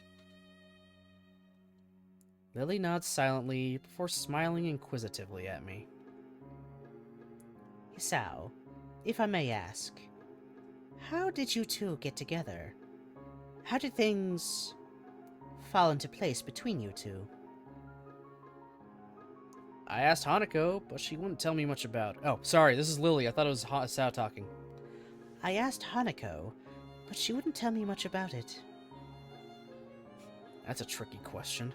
Lily nods silently before smiling inquisitively at me. Hisao, if I may ask, how did you two get together? How did things fall into place between you two? I asked Hanako, but she wouldn't tell me much about it. Oh, sorry, this is Lily. I thought it was Hisao talking. I asked Hanako, but she wouldn't tell me much about it. That's a tricky question.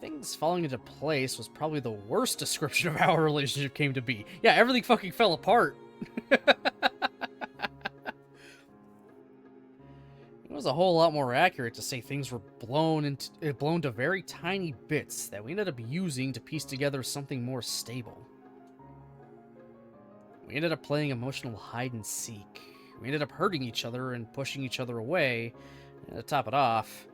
Things falling into place was probably the worst description of how our relationship came to be. Yeah, everything fucking fell apart. It was a whole lot more accurate to say things were blown to very tiny bits that we ended up using to piece together something more stable. We ended up playing emotional hide and seek. We ended up hurting each other and pushing each other away. And to top it off,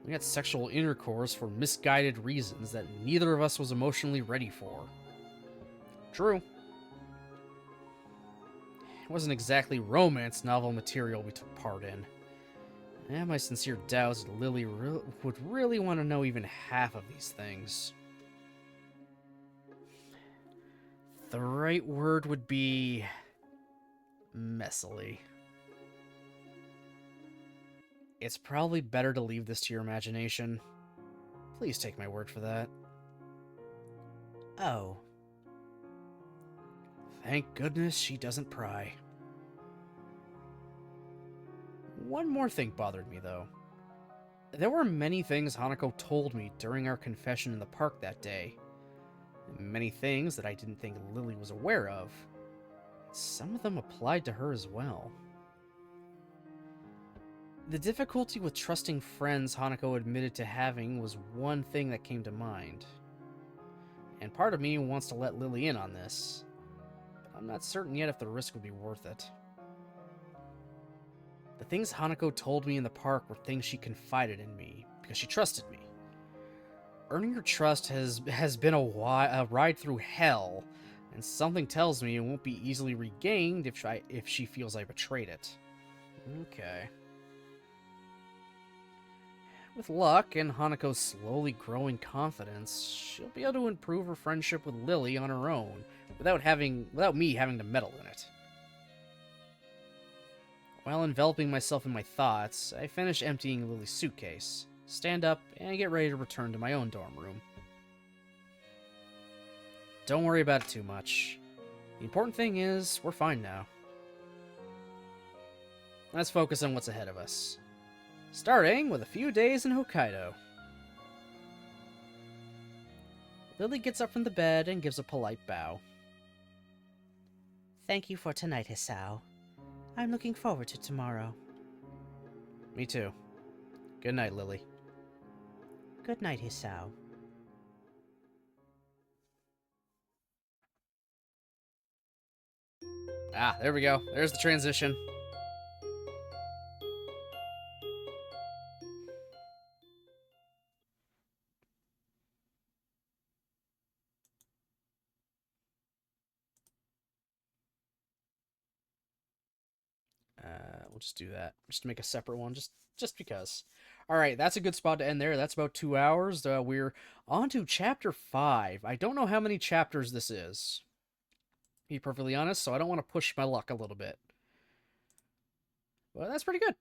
we had sexual intercourse for misguided reasons that neither of us was emotionally ready for. True. It wasn't exactly romance novel material we took part in. I have my sincere doubts that Lily would really want to know even half of these things. The right word would be messily. It's probably better to leave this to your imagination. Please take my word for that. Oh. Thank goodness she doesn't pry. One more thing bothered me, though. There were many things Hanako told me during our confession in the park that day. Many things that I didn't think Lily was aware of. Some of them applied to her as well. The difficulty with trusting friends Hanako admitted to having was one thing that came to mind. And part of me wants to let Lily in on this, but I'm not certain yet if the risk would be worth it. The things Hanako told me in the park were things she confided in me, because she trusted me. Earning her trust has been a ride through hell, and something tells me it won't be easily regained if she feels I betrayed it. Okay. With luck and Hanako's slowly growing confidence, she'll be able to improve her friendship with Lily on her own, without me having to meddle in it. While enveloping myself in my thoughts, I finish emptying Lily's suitcase, stand up, and get ready to return to my own dorm room. Don't worry about it too much. The important thing is, we're fine now. Let's focus on what's ahead of us. Starting with a few days in Hokkaido. Lily gets up from the bed and gives a polite bow. Thank you for tonight, Hisao. I'm looking forward to tomorrow. Me too. Good night, Lily. Good night, Hisao. Ah, there we go. There's the transition. We'll just do that. Just to make a separate one, just because. All right, that's a good spot to end there. That's about 2 hours. We're on to Chapter 5. I don't know how many chapters this is, to be perfectly honest, so I don't want to push my luck a little bit. Well, that's pretty good.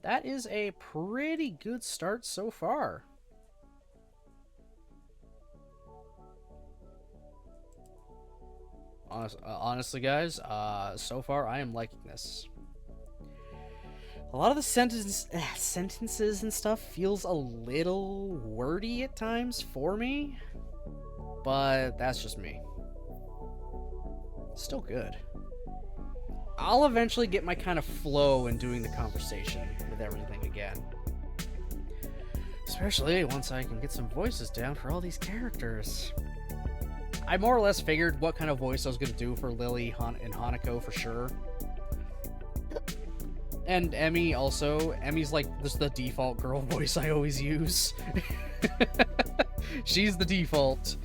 That is a pretty good start so far. Honestly, guys, so far I am liking this. A lot of the sentences and stuff feels a little wordy at times for me, but that's just me. Still good. I'll eventually get my kind of flow in doing the conversation with everything again. Especially once I can get some voices down for all these characters. I more or less figured what kind of voice I was going to do for Lily and Hanako for sure. And Emmy also. Emmy's like just the default girl voice I always use. She's the default.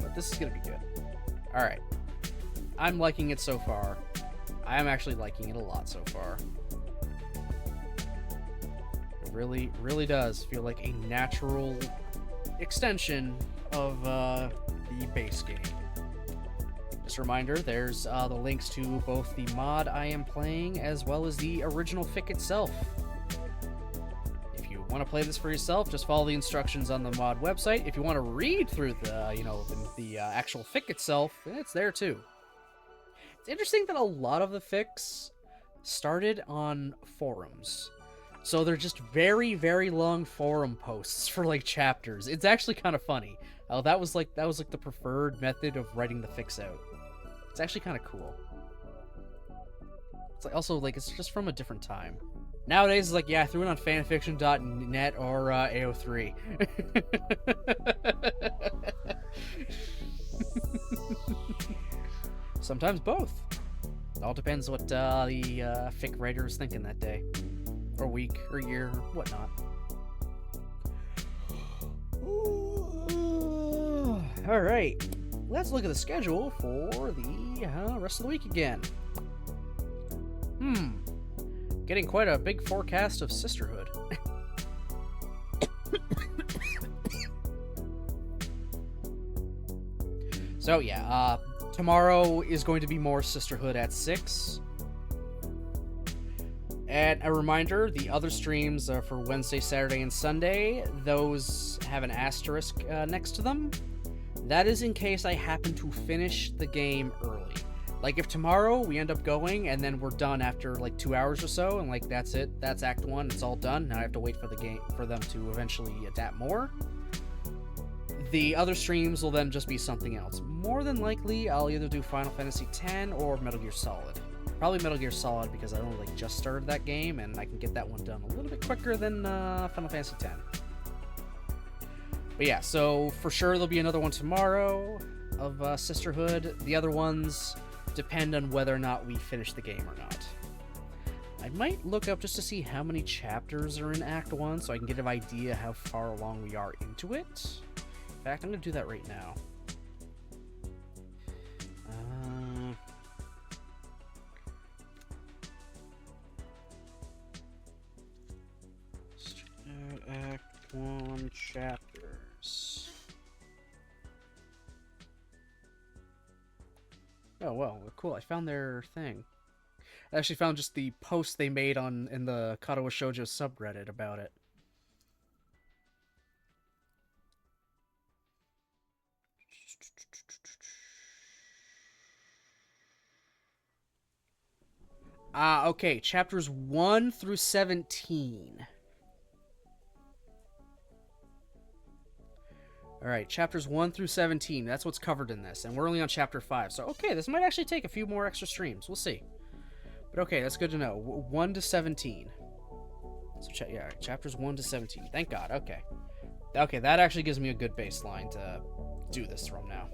But this is going to be good. Alright. I'm liking it so far. I am actually liking it a lot so far. It really, really does feel like a natural extension of the base game. Just a reminder, there's the links to both the mod I am playing as well as the original fic itself. If you want to play this for yourself, just follow the instructions on the mod website. If you want to read through the, the actual fic itself, it's there too. It's interesting that a lot of the fics started on forums. So they're just very, very long forum posts for like chapters. It's actually kind of funny. Oh, that was like the preferred method of writing the fics out. It's actually kind of cool. It's like also like it's just from a different time. Nowadays it's like, yeah, I threw it on fanfiction.net or AO3. Sometimes both. It all depends what the fic writer is thinking that day. Or week, or year, or whatnot. Alright, let's look at the schedule for the rest of the week again. Getting quite a big forecast of Sisterhood. So yeah, tomorrow is going to be more Sisterhood at 6. And a reminder, the other streams are for Wednesday, Saturday, and Sunday. Those have an asterisk next to them. That is in case I happen to finish the game early. Like if tomorrow we end up going and then we're done after like 2 hours or so, and like that's it, that's Act 1, it's all done. Now I have to wait for the game for them to eventually adapt more. The other streams will then just be something else. More than likely, I'll either do Final Fantasy X or Metal Gear Solid. Probably Metal Gear Solid because I only like just started that game and I can get that one done a little bit quicker than Final Fantasy X. But yeah, so for sure there'll be another one tomorrow of Sisterhood. The other ones depend on whether or not we finish the game or not. I might look up just to see how many chapters are in Act 1 so I can get an idea how far along we are into it. In fact, I'm going to do that right now. Act 1 chapters. Oh, well, cool. I found their thing. I actually found just the post they made in the Katawa Shoujo subreddit about it. Okay, chapters 1 through 17. Alright, chapters 1 through 17. That's what's covered in this. And we're only on chapter 5. So, okay, this might actually take a few more extra streams. We'll see. But okay, that's good to know. 1 to 17. So, yeah, alright, chapters 1 to 17. Thank God. Okay. Okay, that actually gives me a good baseline to do this from now.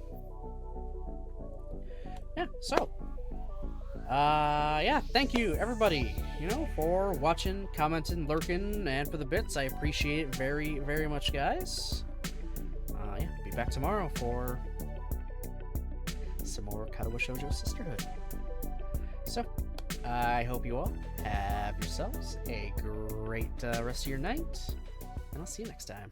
Yeah, so. Yeah, thank you, everybody, for watching, commenting, lurking, and for the bits. I appreciate it very, very much, guys. Yeah, be back tomorrow for some more Katawa Shoujo Sisterhood. So, I hope you all have yourselves a great rest of your night, and I'll see you next time.